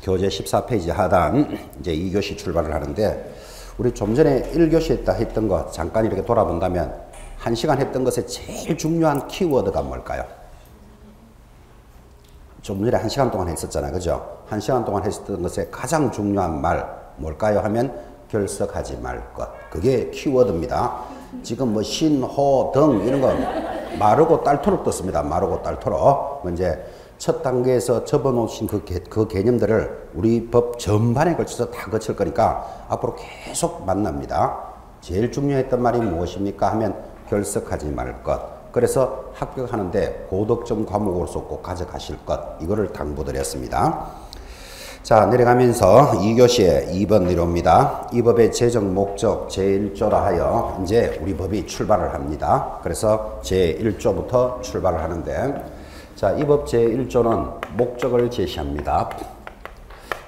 교재 14페이지 하단 이제 2교시 출발을 하는데, 우리 좀 전에 1교시 때 했던 거 잠깐 이렇게 돌아본다면 1시간 했던 것에 제일 중요한 키워드가 뭘까요? 좀 전에 1시간 동안 했었잖아요. 그죠? 1시간 동안 했었던 것에 가장 중요한 말 뭘까요? 하면 결석하지 말 것. 그게 키워드입니다. 지금 뭐 신, 호, 등 이런 거 마르고 딸토록 떴습니다. 마르고 딸토록. 이제 첫 단계에서 접어놓으신 그 개념들을 우리 법 전반에 걸쳐서 다 거칠 거니까 앞으로 계속 만납니다. 제일 중요했던 말이 무엇입니까? 하면 결석하지 말 것. 그래서 합격하는데 고득점 과목으로서 꼭 가져가실 것. 이거를 당부드렸습니다. 자, 내려가면서 2교시에 2번 내려옵니다. 이 법의 제정 목적 제1조라 하여 이제 우리 법이 출발을 합니다. 그래서 제1조부터 출발을 하는데, 자, 이 법 제1조는 목적을 제시합니다.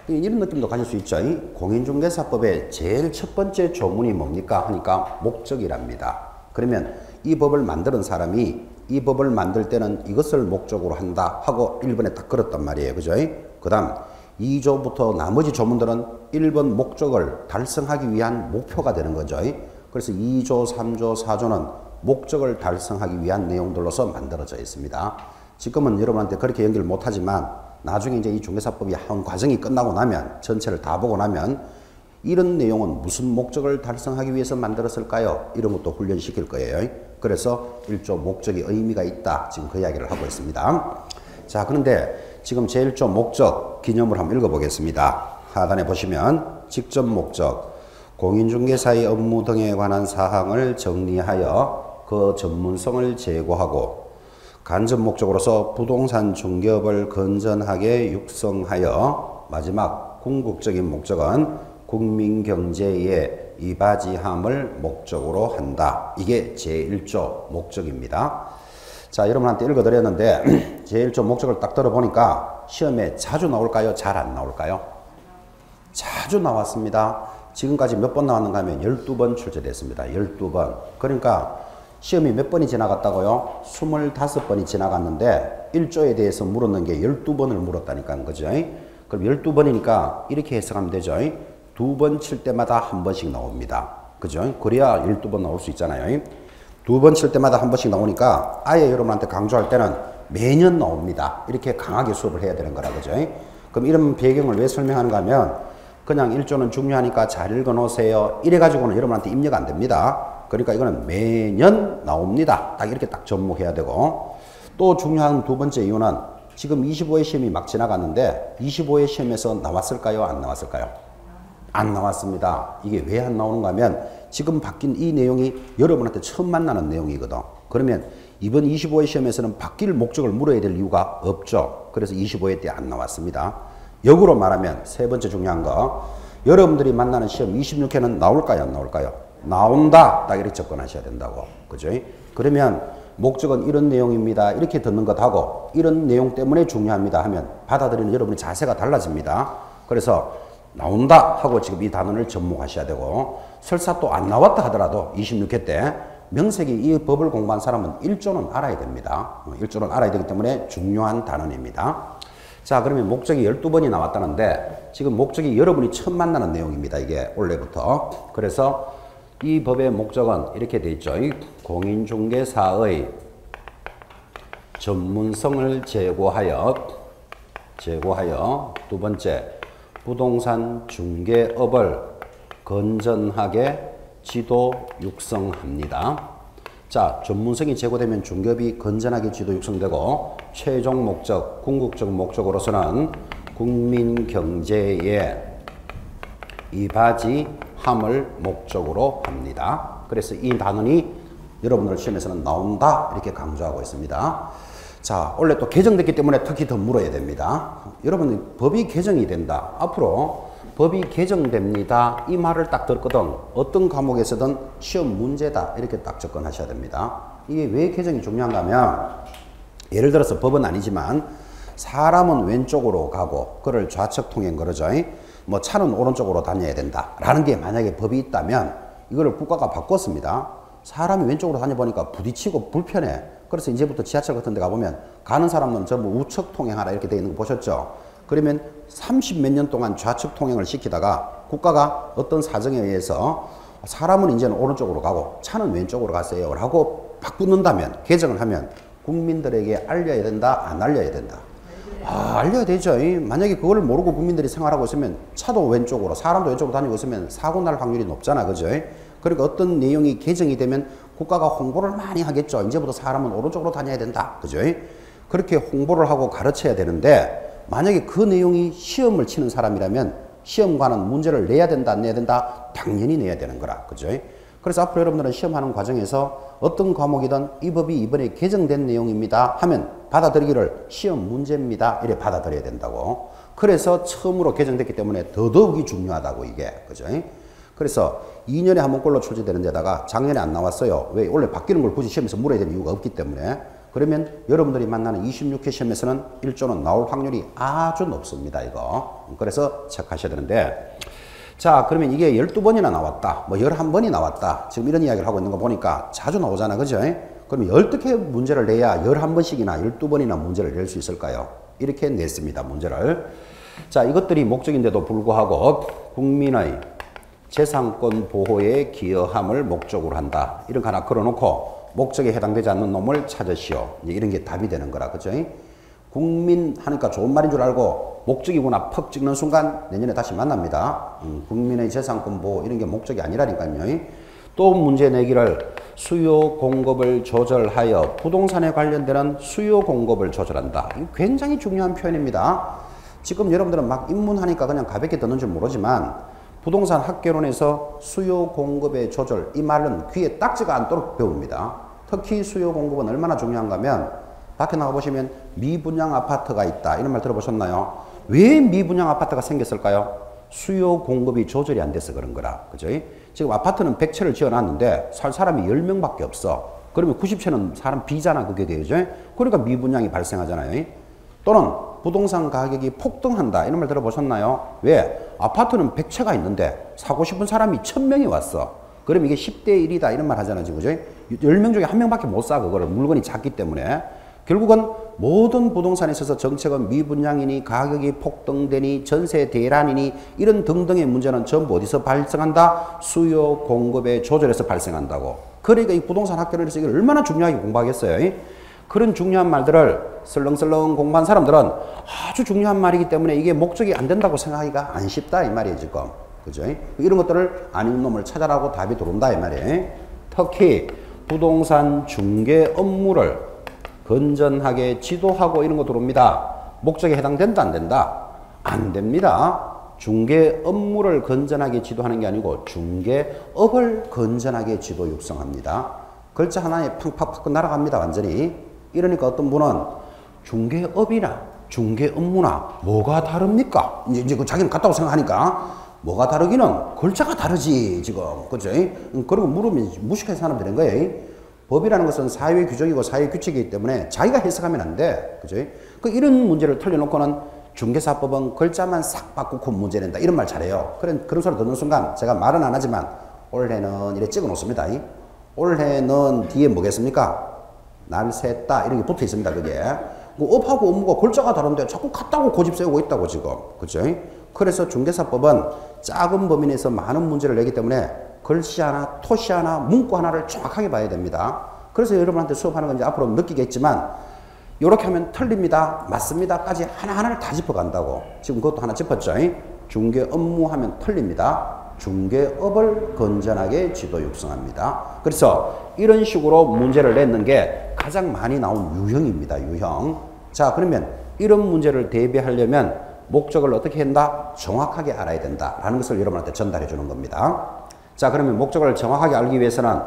이런 느낌도 가질 수 있죠. 공인중개사법의 제일 첫 번째 조문이 뭡니까? 하니까 목적이랍니다. 그러면 이 법을 만드는 사람이 이 법을 만들 때는 이것을 목적으로 한다 하고 1번에 딱 걸었단 말이에요. 그죠? 그 다음 2조부터 나머지 조문들은 1번 목적을 달성하기 위한 목표가 되는 거죠. 그래서 2조, 3조, 4조는 목적을 달성하기 위한 내용들로서 만들어져 있습니다. 지금은 여러분한테 그렇게 연결 못하지만 나중에 이제 이 중개사법이 한 과정이 끝나고 나면, 전체를 다 보고 나면 이런 내용은 무슨 목적을 달성하기 위해서 만들었을까요? 이런 것도 훈련시킬 거예요. 그래서 1조 목적이 의미가 있다. 지금 그 이야기를 하고 있습니다. 자, 그런데 지금 제1조 목적 기념을 한번 읽어보겠습니다. 하단에 보시면 직접 목적, 공인중개사의 업무 등에 관한 사항을 정리하여 그 전문성을 제고하고 간접 목적으로서 부동산 중개업을 건전하게 육성하여 마지막 궁극적인 목적은 국민 경제에 이바지함을 목적으로 한다. 이게 제1조 목적입니다. 자, 여러분한테 읽어드렸는데 제1조 목적을 딱 들어보니까 시험에 자주 나올까요? 잘 안 나올까요? 자주 나왔습니다. 지금까지 몇 번 나왔는가 하면 12번 출제됐습니다. 12번. 그러니까 시험이 몇 번이 지나갔다고요? 25번이 지나갔는데 1조에 대해서 물었는 게 12번을 물었다니까요. 그죠? 그럼 12번이니까 이렇게 해석하면 되죠. 2번 칠 때마다 한 번씩 나옵니다. 그죠? 그래야 12번 나올 수 있잖아요. 2번 칠 때마다 한 번씩 나오니까 아예 여러분한테 강조할 때는 매년 나옵니다. 이렇게 강하게 수업을 해야 되는 거라. 그죠? 그럼 이런 배경을 왜 설명하는가 하면 그냥 1조는 중요하니까 잘 읽어 놓으세요. 이래가지고는 여러분한테 입력 안 됩니다. 그러니까 이거는 매년 나옵니다. 딱 이렇게 딱 접목해야 되고, 또 중요한 두 번째 이유는 지금 25회 시험이 막 지나갔는데 25회 시험에서 나왔을까요? 안 나왔을까요? 안 나왔습니다. 이게 왜 안 나오는가 하면 지금 바뀐 이 내용이 여러분한테 처음 만나는 내용이거든. 그러면 이번 25회 시험에서는 바뀔 목적을 물어야 될 이유가 없죠. 그래서 25회 때 안 나왔습니다. 역으로 말하면 세 번째 중요한 거, 여러분들이 만나는 시험 26회는 나올까요? 안 나올까요? 나온다. 딱 이렇게 접근하셔야 된다고. 그죠? 그러면 목적은 이런 내용입니다. 이렇게 듣는 것하고 이런 내용 때문에 중요합니다 하면 받아들이는 여러분의 자세가 달라집니다. 그래서 나온다 하고 지금 이 단원을 접목하셔야 되고, 설사 또 안 나왔다 하더라도 26회 때 명색이 이 법을 공부한 사람은 1조는 알아야 됩니다. 1조는 알아야 되기 때문에 중요한 단원입니다. 자, 그러면 목적이 12번이 나왔다는데 지금 목적이 여러분이 처음 만나는 내용입니다. 이게 원래부터. 그래서 이 법의 목적은 이렇게 돼 있죠. 공인중개사의 전문성을 제고하여 두 번째 부동산 중개업을 건전하게 지도 육성합니다. 자, 전문성이 제고되면 중개업이 건전하게 지도 육성되고, 최종 목적, 궁극적 목적으로서는 국민 경제에 이바지함을 목적으로 합니다. 그래서 이 단원이 여러분들 시험에서는 나온다 이렇게 강조하고 있습니다. 자, 원래 또 개정됐기 때문에 특히 더 물어야 됩니다. 여러분, 법이 개정이 된다. 앞으로 법이 개정됩니다. 이 말을 딱 듣거든 어떤 과목에서든 시험 문제다 이렇게 딱 접근하셔야 됩니다. 이게 왜 개정이 중요한가 하면, 예를 들어서 법은 아니지만 사람은 왼쪽으로 가고 그를 좌측 통행 그러죠. 뭐 차는 오른쪽으로 다녀야 된다 라는 게 만약에 법이 있다면 이거를 국가가 바꿨습니다. 사람이 왼쪽으로 다녀보니까 부딪히고 불편해. 그래서 이제부터 지하철 같은 데 가보면 가는 사람은 전부 우측 통행하라 이렇게 되어 있는 거 보셨죠? 그러면 30 몇 년 동안 좌측 통행을 시키다가 국가가 어떤 사정에 의해서 사람은 이제는 오른쪽으로 가고 차는 왼쪽으로 가세요 라고 바꾸는다면, 개정을 하면 국민들에게 알려야 된다, 안 알려야 된다? 알려야 되죠. 만약에 그걸 모르고 국민들이 생활하고 있으면 차도 왼쪽으로, 사람도 왼쪽으로 다니고 있으면 사고 날 확률이 높잖아. 그죠? 그러니까 어떤 내용이 개정이 되면 국가가 홍보를 많이 하겠죠. 이제부터 사람은 오른쪽으로 다녀야 된다. 그죠? 그렇게 홍보를 하고 가르쳐야 되는데, 만약에 그 내용이 시험을 치는 사람이라면 시험관은 문제를 내야 된다, 안 내야 된다? 당연히 내야 되는 거라. 그죠? 그래서 앞으로 여러분들은 시험하는 과정에서 어떤 과목이든 이 법이 이번에 개정된 내용입니다 하면 받아들이기를 시험 문제입니다 이래 받아들여야 된다고. 그래서 처음으로 개정됐기 때문에 더더욱이 중요하다고 이게. 그죠? 그래서 2년에 한 번꼴로 출제되는 데다가 작년에 안 나왔어요. 왜? 원래 바뀌는 걸 굳이 시험에서 물어야 되는 이유가 없기 때문에. 그러면 여러분들이 만나는 26회 시험에서는 1조는 나올 확률이 아주 높습니다. 이거. 그래서 체크하셔야 되는데, 자, 그러면 이게 12번이나 나왔다, 뭐 11번이 나왔다, 지금 이런 이야기를 하고 있는 거 보니까 자주 나오잖아. 그죠? 그러면 어떻게 문제를 내야 11번씩이나 12번이나 문제를 낼 수 있을까요? 이렇게 냈습니다. 문제를. 자, 이것들이 목적인데도 불구하고 국민의 재산권 보호에 기여함을 목적으로 한다, 이런 거 하나 걸어놓고 목적에 해당되지 않는 놈을 찾으시오, 이런 게 답이 되는 거라. 그죠? 국민 하니까 좋은 말인 줄 알고 목적이구나 퍽 찍는 순간 내년에 다시 만납니다. 국민의 재산권 보호 이런 게 목적이 아니라니까요. 또 문제 내기를 수요 공급을 조절하여 부동산에 관련되는 수요 공급을 조절한다. 이거 굉장히 중요한 표현입니다. 지금 여러분들은 막 입문하니까 그냥 가볍게 듣는 줄 모르지만 부동산 학개론에서 수요 공급의 조절, 이 말은 귀에 딱지가 않도록 배웁니다. 특히 수요 공급은 얼마나 중요한가 하면 밖에 나가보시면 미분양 아파트가 있다, 이런 말 들어보셨나요? 왜 미분양 아파트가 생겼을까요? 수요 공급이 조절이 안 돼서 그런 거라. 그죠? 지금 아파트는 100채를 지어놨는데 살 사람이 10명밖에 없어. 그러면 90채는 사람 비잖아. 그게 되죠? 그러니까 미분양이 발생하잖아요. 또는 부동산 가격이 폭등한다, 이런 말 들어보셨나요? 왜? 아파트는 100채가 있는데 사고 싶은 사람이 1000명이 왔어. 그럼 이게 10대 1이다, 이런 말 하잖아요. 그죠? 10명 중에 1명밖에 못 사, 그거를. 물건이 작기 때문에. 결국은 모든 부동산에 있어서 정책은 미분양이니 가격이 폭등되니 전세 대란이니 이런 등등의 문제는 전부 어디서 발생한다? 수요 공급의 조절에서 발생한다고. 그러니까 이 부동산 학교에서 이걸 얼마나 중요하게 공부하겠어요. 그런 중요한 말들을 설렁설렁 공부한 사람들은 아주 중요한 말이기 때문에 이게 목적이 안 된다고 생각하기가 안 쉽다, 이 말이에요 지금. 그죠? 이런 것들을 아닌 놈을 찾아라고 답이 들어온다, 이 말이에요. 특히 부동산 중개 업무를 건전하게 지도하고 이런 거 들어옵니다. 목적에 해당된다, 안 된다? 안 됩니다. 중개 업무를 건전하게 지도하는 게 아니고 중개업을 건전하게 지도 육성합니다. 글자 하나에 팡팍팍 날아갑니다, 완전히. 이러니까 어떤 분은 중개업이나 중개 업무나 뭐가 다릅니까? 이제 그 자기는 같다고 생각하니까 뭐가 다르기는 글자가 다르지, 지금. 그죠? 그리고 물으면 무식해서 사람 되는 거예요. 법이라는 것은 사회 규정이고 사회 규칙이기 때문에 자기가 해석하면 안 돼. 그죠? 그 이런 문제를 털려놓고는 중개사법은 글자만 싹 바꾸고 문제 낸다, 이런 말 잘해요. 그런 소리 듣는 순간 제가 말은 안 하지만 올해는 이래 찍어 놓습니다. 올해는 뒤에 뭐겠습니까? 날 샜다, 이런 게 붙어 있습니다. 그게. 업하고 업무가 글자가 다른데 자꾸 같다고 고집 세우고 있다고 지금. 그죠? 그래서 중개사법은 작은 범위 내에서 많은 문제를 내기 때문에 글씨 하나, 토시 하나, 문구 하나를 정확하게 봐야 됩니다. 그래서 여러분한테 수업하는 건 이제 앞으로 느끼겠지만 이렇게 하면 틀립니다, 맞습니다까지 하나하나를 다 짚어간다고. 지금 그것도 하나 짚었죠. 중개 업무 하면 틀립니다. 중개업을 건전하게 지도 육성합니다. 그래서 이런 식으로 문제를 냈는 게 가장 많이 나온 유형입니다. 유형. 자, 그러면 이런 문제를 대비하려면 목적을 어떻게 한다? 정확하게 알아야 된다라는 것을 여러분한테 전달해 주는 겁니다. 자, 그러면 목적을 정확하게 알기 위해서는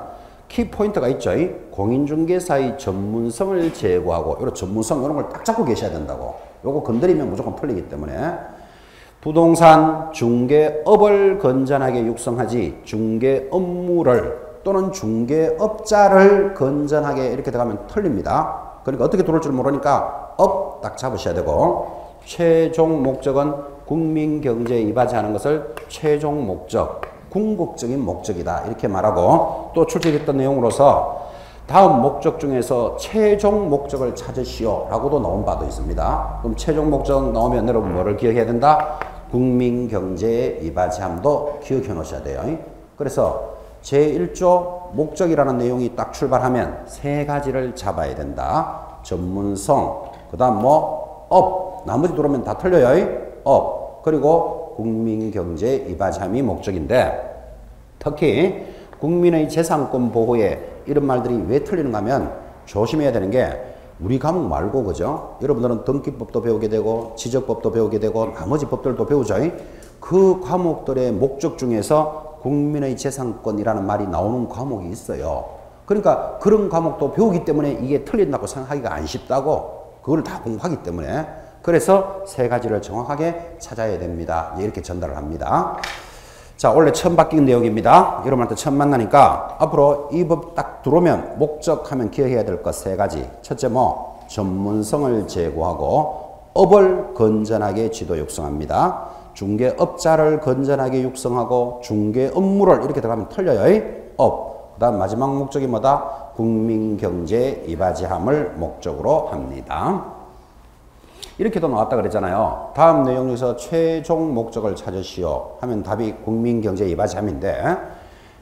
키포인트가 있죠. 공인중개사의 전문성을 제고하고, 이런 전문성 이런 걸 딱 잡고 계셔야 된다고. 요거 건드리면 무조건 풀리기 때문에 부동산 중개업을 건전하게 육성하지 중개 업무를 또는 중개업자를 건전하게 이렇게 들어가면 틀립니다. 그러니까 어떻게 들어올 줄 모르니까 업 딱 잡으셔야 되고, 최종 목적은 국민 경제에 이바지 하는 것을 최종 목적, 궁극적인 목적이다, 이렇게 말하고, 또 출제됐던 내용으로서 다음 목적 중에서 최종 목적을 찾으시오 라고도 나온 바도 있습니다. 그럼 최종 목적 나오면 여러분 뭐를 기억해야 된다? 국민 경제에 이바지함도 기억해 놓으셔야 돼요. 그래서 제1조 목적이라는 내용이 딱 출발하면 세 가지를 잡아야 된다. 전문성, 그 다음 뭐 업, 나머지 들어오면 다 틀려요. 업, 그리고 국민 경제에 이바지함이 목적인데 특히 국민의 재산권 보호에 이런 말들이 왜 틀리는가 하면 조심해야 되는 게 우리 과목 말고 그죠? 여러분들은 등기법도 배우게 되고 지적법도 배우게 되고 나머지 법들도 배우죠. 그 과목들의 목적 중에서 국민의 재산권이라는 말이 나오는 과목이 있어요. 그러니까 그런 과목도 배우기 때문에 이게 틀린다고 생각하기가 안 쉽다고 그걸 다 공부하기 때문에 그래서 세 가지를 정확하게 찾아야 됩니다. 이렇게 전달을 합니다. 자, 원래 처음 바뀐 내용입니다. 여러분한테 처음 만나니까 앞으로 이 법 딱 들어오면 목적하면 기억해야 될 것 세 가지. 첫째 뭐 전문성을 제고하고 업을 건전하게 지도 육성합니다. 중개업자를 건전하게 육성하고 중개 업무를 이렇게 들어가면 틀려요. 업. 그 다음 마지막 목적이 뭐다? 국민경제 이바지함을 목적으로 합니다. 이렇게도 나왔다 그랬잖아요. 다음 내용 중에서 최종 목적을 찾으시오 하면 답이 국민경제 이바지함인데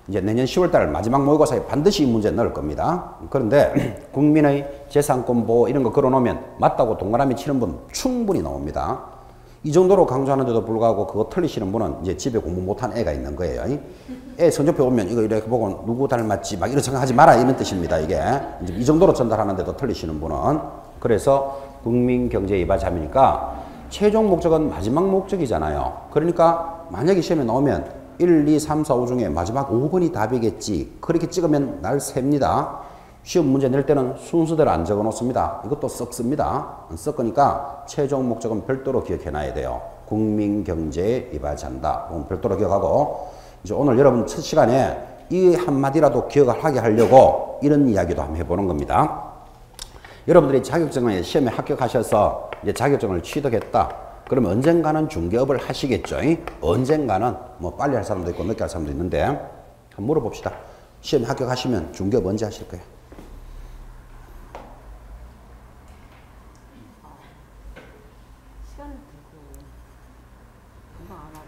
이제 내년 10월달 마지막 모의고사에 반드시 이 문제 넣을 겁니다. 그런데 국민의 재산권 보호 이런 거 걸어놓으면 맞다고 동그라미 치는 분 충분히 나옵니다. 이 정도로 강조하는데도 불구하고 그거 틀리시는 분은 이제 집에 공부 못한 애가 있는 거예요. 애 성적표 보면 이거 이렇게 보고 누구 닮았지 막 이런 생각하지 마라 이런 뜻입니다. 이게 이제 이 정도로 전달하는데도 틀리시는 분은 그래서 국민경제 이바지함이니까 최종 목적은 마지막 목적이잖아요. 그러니까 만약에 시험에 나오면 1, 2, 3, 4, 5 중에 마지막 5번이 답이겠지. 그렇게 찍으면 날 셉니다. 시험 문제 낼 때는 순서대로 안 적어 놓습니다. 이것도 썩습니다. 썩으니까 최종 목적은 별도로 기억해 놔야 돼요. 국민경제에 이바지한다. 별도로 기억하고 이제 오늘 여러분 첫 시간에 이 한마디라도 기억을 하게 하려고 이런 이야기도 한번 해보는 겁니다. 여러분들이 자격증에 시험에 합격하셔서 이제 자격증을 취득했다. 그러면 언젠가는 중개업을 하시겠죠. 언젠가는 뭐 빨리 할 사람도 있고 늦게 할 사람도 있는데 한번 물어봅시다. 시험에 합격하시면 중개업 언제 하실 거예요? 시간을 두고 금방 안 하고요.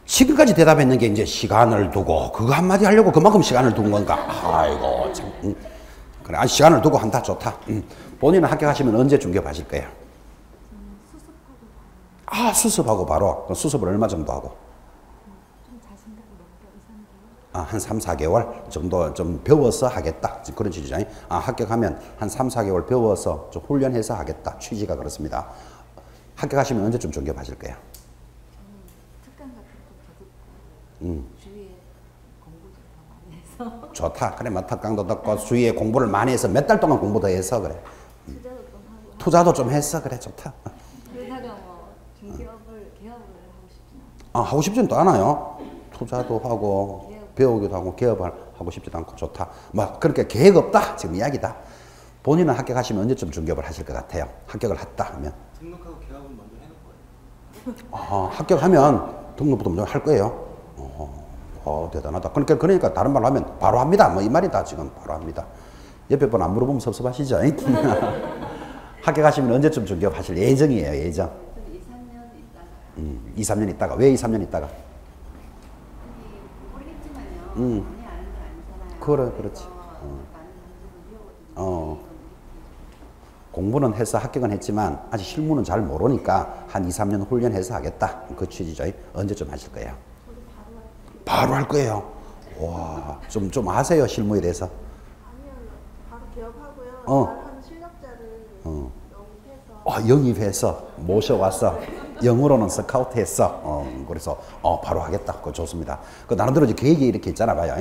지금까지 대답했는 게 이제 시간을 두고 그거 한마디 하려고 그만큼 시간을 둔 건가? 아이고 참. 그래, 시간을 두고 한다 좋다. 본인은 합격하시면 언제 중개업하실 거예요? 수습하고 수습하고 바로. 그럼 수습을 얼마 정도 하고? 좀 자신감이 넘겨 2, 3개월? 한 3, 4개월 정도 좀 배워서 하겠다. 그런 취지죠. 합격하면 한 3, 4개월 배워서 좀 훈련해서 하겠다. 취지가 그렇습니다. 합격하시면 언제쯤 중개업하실 거예요? 특강 같은 거 더 듣고 주위에 공부 좀 더 많이 해서 좋다. 그래, 뭐 특강도 듣고 주위에 공부를 많이 해서 몇 달 동안 공부 더 해서 그래. 투자도 좀 하고 투자도 좀 했어. 그래, 좋다. 그러다가 뭐 중개업을 개업을 하고 싶진 않아요. 하고 싶지는 않아요. 투자도 하고 배우기도 하고 개업을 하고 싶지도 않고 좋다. 뭐 그렇게 계획 없다 지금 이야기다. 본인은 합격하시면 언제쯤 중개업을 하실 것 같아요? 합격을 했다 하면. 등록하고 개업은 먼저 해놓을 거예요. 합격하면 등록부터 먼저 할 거예요. 대단하다. 그러니까 다른 말로 하면 바로 합니다. 뭐 이 말이다 지금 바로 합니다. 옆에 분 안 물어보면 섭섭하시죠? 합격하시면 언제쯤 중개업 하실 예정이에요. 예정. 2, 3년 있다가 2, 3년 있다가. 왜 2, 3년 있다가? 공부를 했지만요. 많이 아는 건 아니잖아요. 그래, 그렇지. 많은 공부를 배우거든요. 공부는 해서 합격은 했지만 아직 실무는 잘 모르니까 한 2, 3년 훈련해서 하겠다. 그 취지죠. 언제쯤 하실 거예요? 바로 할 거예요. 와, 좀 아세요 실무에 대해서? 아니요, 바로 개업하고요. 잘하는 실력자를 영입해서 영입해서 모셔와서 영어로는 스카우트했어. 그래서 바로 하겠다. 그거 좋습니다. 그 나름대로 이제 계획이 이렇게 있잖아 봐요.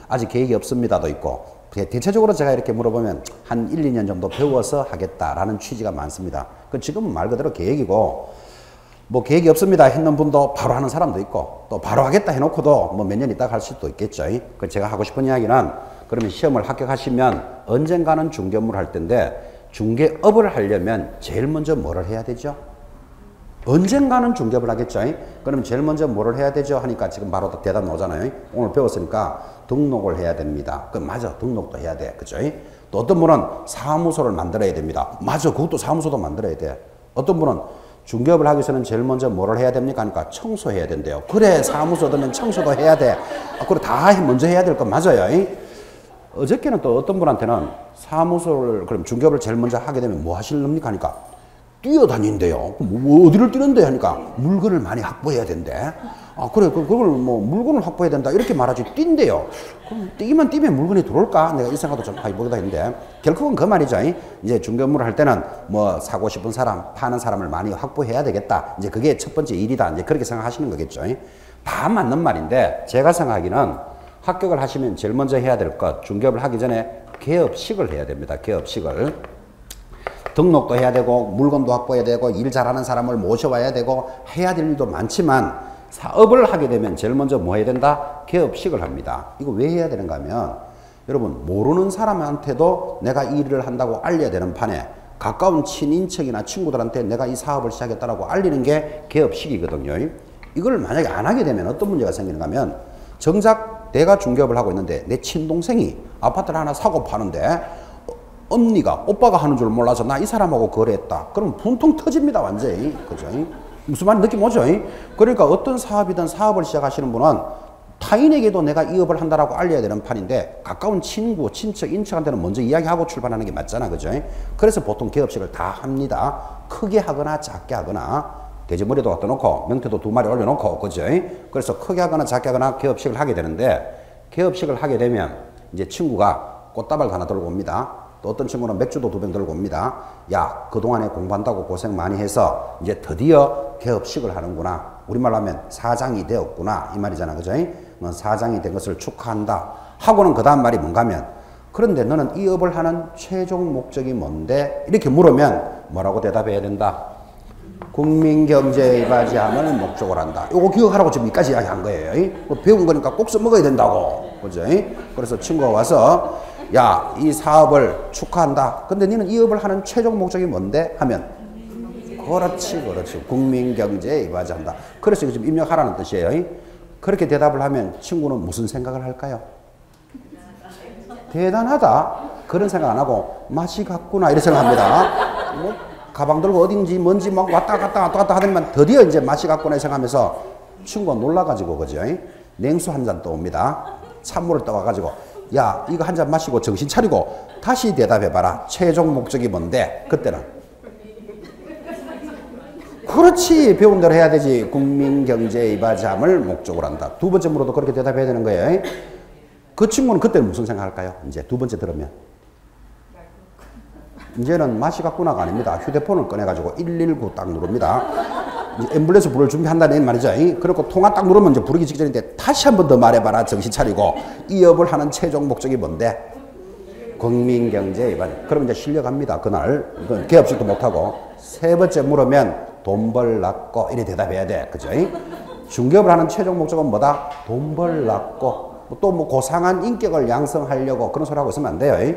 아직 계획이 없습니다도 있고 대체적으로 제가 이렇게 물어보면 한 1, 2년 정도 배워서 하겠다라는 취지가 많습니다. 그 지금은 말 그대로 계획이고 뭐 계획이 없습니다 했는 분도 바로 하는 사람도 있고 또 바로 하겠다 해놓고도 뭐 몇 년 있다가 할 수도 있겠죠. 그 제가 하고 싶은 이야기는 그러면 시험을 합격하시면 언젠가는 중개업을 할 텐데 중개업을 하려면 제일 먼저 뭐를 해야 되죠? 언젠가는 중개업을 하겠죠. 그럼 제일 먼저 뭐를 해야 되죠? 하니까 지금 바로 대답 나오잖아요. 오늘 배웠으니까 등록을 해야 됩니다. 그럼 맞아, 등록도 해야 돼. 그죠? 또 어떤 분은 사무소를 만들어야 됩니다. 맞아, 그것도 사무소도 만들어야 돼. 어떤 분은 중개업을 하기 위해서는 제일 먼저 뭐를 해야 됩니까? 하니까 청소해야 된대요. 그래, 사무소 되면 청소도 해야 돼. 그래, 다 먼저 해야 될 건 맞아요. 어저께는 또 어떤 분한테는 사무소를, 그럼 중개업을 제일 먼저 하게 되면 뭐 하실랍니까? 하니까 뛰어다닌대요. 뭐 어디를 뛰는데? 하니까 물건을 많이 확보해야 된대. 아, 그래, 그걸 뭐 물건을 확보해야 된다. 이렇게 말하지, 뛴대요. 그럼 뛰기만 뛰면 물건이 들어올까? 내가 이 생각도 좀 해보기도 했는데, 결국은 그 말이죠. 이제 중개업을 할 때는 뭐 사고 싶은 사람, 파는 사람을 많이 확보해야 되겠다. 이제 그게 첫 번째 일이다. 이제 그렇게 생각하시는 거겠죠. 다 맞는 말인데, 제가 생각하기는 합격을 하시면 제일 먼저 해야 될 것, 중개업을 하기 전에 개업식을 해야 됩니다. 개업식을. 등록도 해야 되고 물건도 확보해야 되고 일 잘하는 사람을 모셔와야 되고 해야 될 일도 많지만 사업을 하게 되면 제일 먼저 뭐 해야 된다? 개업식을 합니다. 이거 왜 해야 되는가 하면 여러분 모르는 사람한테도 내가 이 일을 한다고 알려야 되는 판에 가까운 친인척이나 친구들한테 내가 이 사업을 시작했다라고 알리는 게 개업식이거든요. 이걸 만약에 안 하게 되면 어떤 문제가 생기는가 하면 정작 내가 중개업을 하고 있는데 내 친동생이 아파트를 하나 사고 파는데 언니가 오빠가 하는 줄 몰라서 나 이 사람하고 거래했다. 그럼 분통 터집니다. 완전히. 그죠? 무슨 말인지 느낌 오죠? 그러니까 어떤 사업이든 사업을 시작하시는 분은 타인에게도 내가 이 업을 한다라고 알려야 되는 판인데 가까운 친구, 친척, 인척한테는 먼저 이야기하고 출발하는 게 맞잖아. 그죠? 그래서 보통 개업식을 다 합니다. 크게 하거나 작게 하거나 돼지머리도 갖다 놓고 명태도 2마리 올려놓고 그죠? 그래서 크게 하거나 작게 하거나 개업식을 하게 되는데 개업식을 하게 되면 이제 친구가 꽃다발 하나 들고 옵니다. 또 어떤 친구는 맥주도 2병 들고 옵니다. 야, 그동안에 공부한다고 고생 많이 해서 이제 드디어 개업식을 하는구나. 우리말로 하면 사장이 되었구나. 이 말이잖아. 그죠? 사장이 된 것을 축하한다. 하고는 그 다음 말이 뭔가 하면 그런데 너는 이 업을 하는 최종 목적이 뭔데? 이렇게 물으면 뭐라고 대답해야 된다? 국민경제에 맞이함을 목적으로 한다. 요거 기억하라고 지금 여기까지 이야기한 거예요. 배운 거니까 꼭 써먹어야 된다고. 그죠? 그래서 친구가 와서 야, 이 사업을 축하한다. 근데 너는 이 업을 하는 최종 목적이 뭔데? 하면 그렇지, 그렇지. 국민경제에 입하한다. 그래서 이거 지금 입력하라는 뜻이에요. 그렇게 대답을 하면 친구는 무슨 생각을 할까요? 대단하다. 그런 생각 안 하고 맛이 같구나 이렇게 생각합니다. 뭐 가방 들고 어딘지 뭔지 막 왔다 갔다 하더니만 드디어 이제 맛이 같구나 생각하면서 친구가 놀라가지고 그죠? 냉수 한 잔 떠옵니다. 찬물을 떠와가지고 야, 이거 한 잔 마시고 정신 차리고 다시 대답해봐라. 최종 목적이 뭔데? 그때는 그렇지, 배운 대로 해야 되지. 국민경제에 입하함을 목적으로 한다. 두 번째 물어도 그렇게 대답해야 되는 거예요. 그 친구는 그때는 무슨 생각할까요? 이제 두 번째 들으면 이제는 맛이 같구나가 아닙니다. 휴대폰을 꺼내가지고 119 딱 누릅니다. 이제 앰뷸런스 부를 준비한다는 말이죠. 그리고 통화 딱 누르면 이제 부르기 직전인데 다시 한 번 더 말해봐라. 정신 차리고 이 업을 하는 최종 목적이 뭔데? 국민경제에 입하함. 그러면 이제 실려갑니다. 그날 개업식도 못하고 세 번째 물으면 돈 벌라고 이래 대답해야 돼. 그죠? 중개업을 하는 최종 목적은 뭐다? 돈 벌라고. 또 뭐 고상한 인격을 양성하려고 그런 소리 하고 있으면 안 돼요.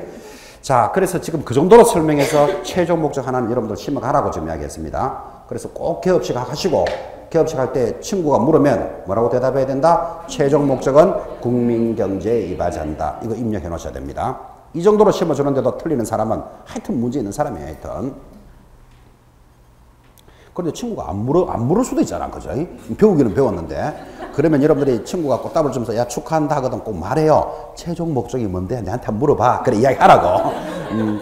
자, 그래서 지금 그 정도로 설명해서 최종 목적 하나는 여러분들 심각하라고 좀 이야기했습니다. 그래서 꼭 개업식 하시고 개업식 할 때 친구가 물으면 뭐라고 대답해야 된다? 최종 목적은 국민경제에 입하한다. 이거 입력해 놓으셔야 됩니다. 이 정도로 심어주는데도 틀리는 사람은 하여튼 문제 있는 사람이에요. 하여튼. 그런데 친구가 안 물을 수도 있잖아. 그죠? 배우기는 배웠는데. 그러면 여러분들이 친구가 꽃다발 주면서 야, 축하한다 하거든 꼭 말해요. 최종 목적이 뭔데? 내한테 한번 물어봐. 그래, 이야기하라고.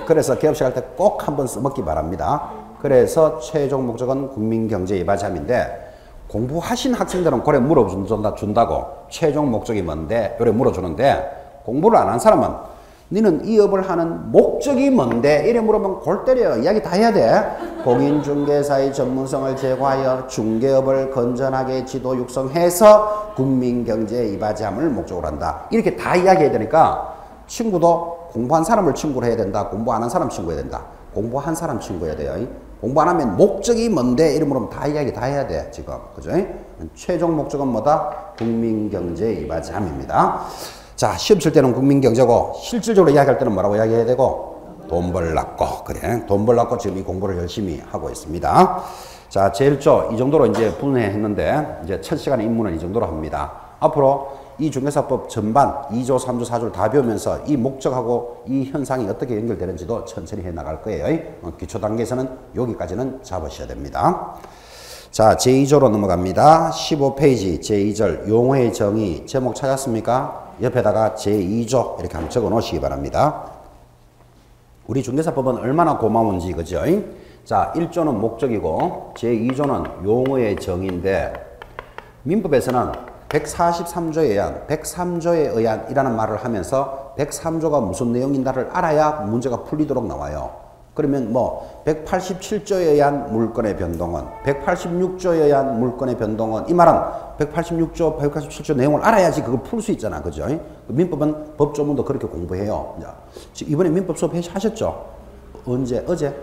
그래서 개업식 할 때 꼭 한번 써먹기 바랍니다. 그래서 최종 목적은 국민경제에 입하함인데 공부하신 학생들은 그래 물어준다고 최종 목적이 뭔데? 이래 물어주는데 공부를 안 한 사람은 너는 이 업을 하는 목적이 뭔데? 이래 물으면 골 때려. 이야기 다 해야 돼. 공인중개사의 전문성을 제고하여 중개업을 건전하게 지도 육성해서 국민경제에 입하함을 목적으로 한다. 이렇게 다 이야기해야 되니까 친구도 공부한 사람을 친구로 해야 된다. 공부 안 한 사람 친구해야 된다. 공부한 사람 친구해야 돼요. 공부 안 하면 목적이 뭔데? 이래 물으면 다 이야기 다 해야 돼. 지금. 그죠? 최종 목적은 뭐다? 국민경제에 입하함입니다. 자, 시험 칠 때는 국민경제고 실질적으로 이야기할 때는 뭐라고 이야기해야 되고? 돈 벌라고. 그래, 돈 벌라고 지금 이 공부를 열심히 하고 있습니다. 자, 자, 제1조 이 정도로 이제 분해했는데 이제 첫 시간에 입문은 이 정도로 합니다. 앞으로 이 중개사법 전반 2조, 3조, 4조를 다 배우면서 이 목적하고 이 현상이 어떻게 연결되는지도 천천히 해 나갈 거예요. 기초 단계에서는 여기까지는 잡으셔야 됩니다. 자, 제2조로 넘어갑니다. 15페이지 제2절 용어의 정의 제목 찾았습니까? 옆에다가 제2조 이렇게 한번 적어 놓으시기 바랍니다. 우리 중개사법은 얼마나 고마운지, 그죠? 자, 1조는 목적이고 제2조는 용어의 정의인데 민법에서는 143조에 의한, 103조에 의한 이라는 말을 하면서 103조가 무슨 내용인가를 알아야 문제가 풀리도록 나와요. 그러면 뭐 187조에 의한 물건의 변동은, 186조에 의한 물건의 변동은, 이 말은 186조, 187조 내용을 알아야지 그걸 풀 수 있잖아. 그죠? 민법은 법조문도 그렇게 공부해요. 이번에 민법 수업 하셨죠? 언제? 어제?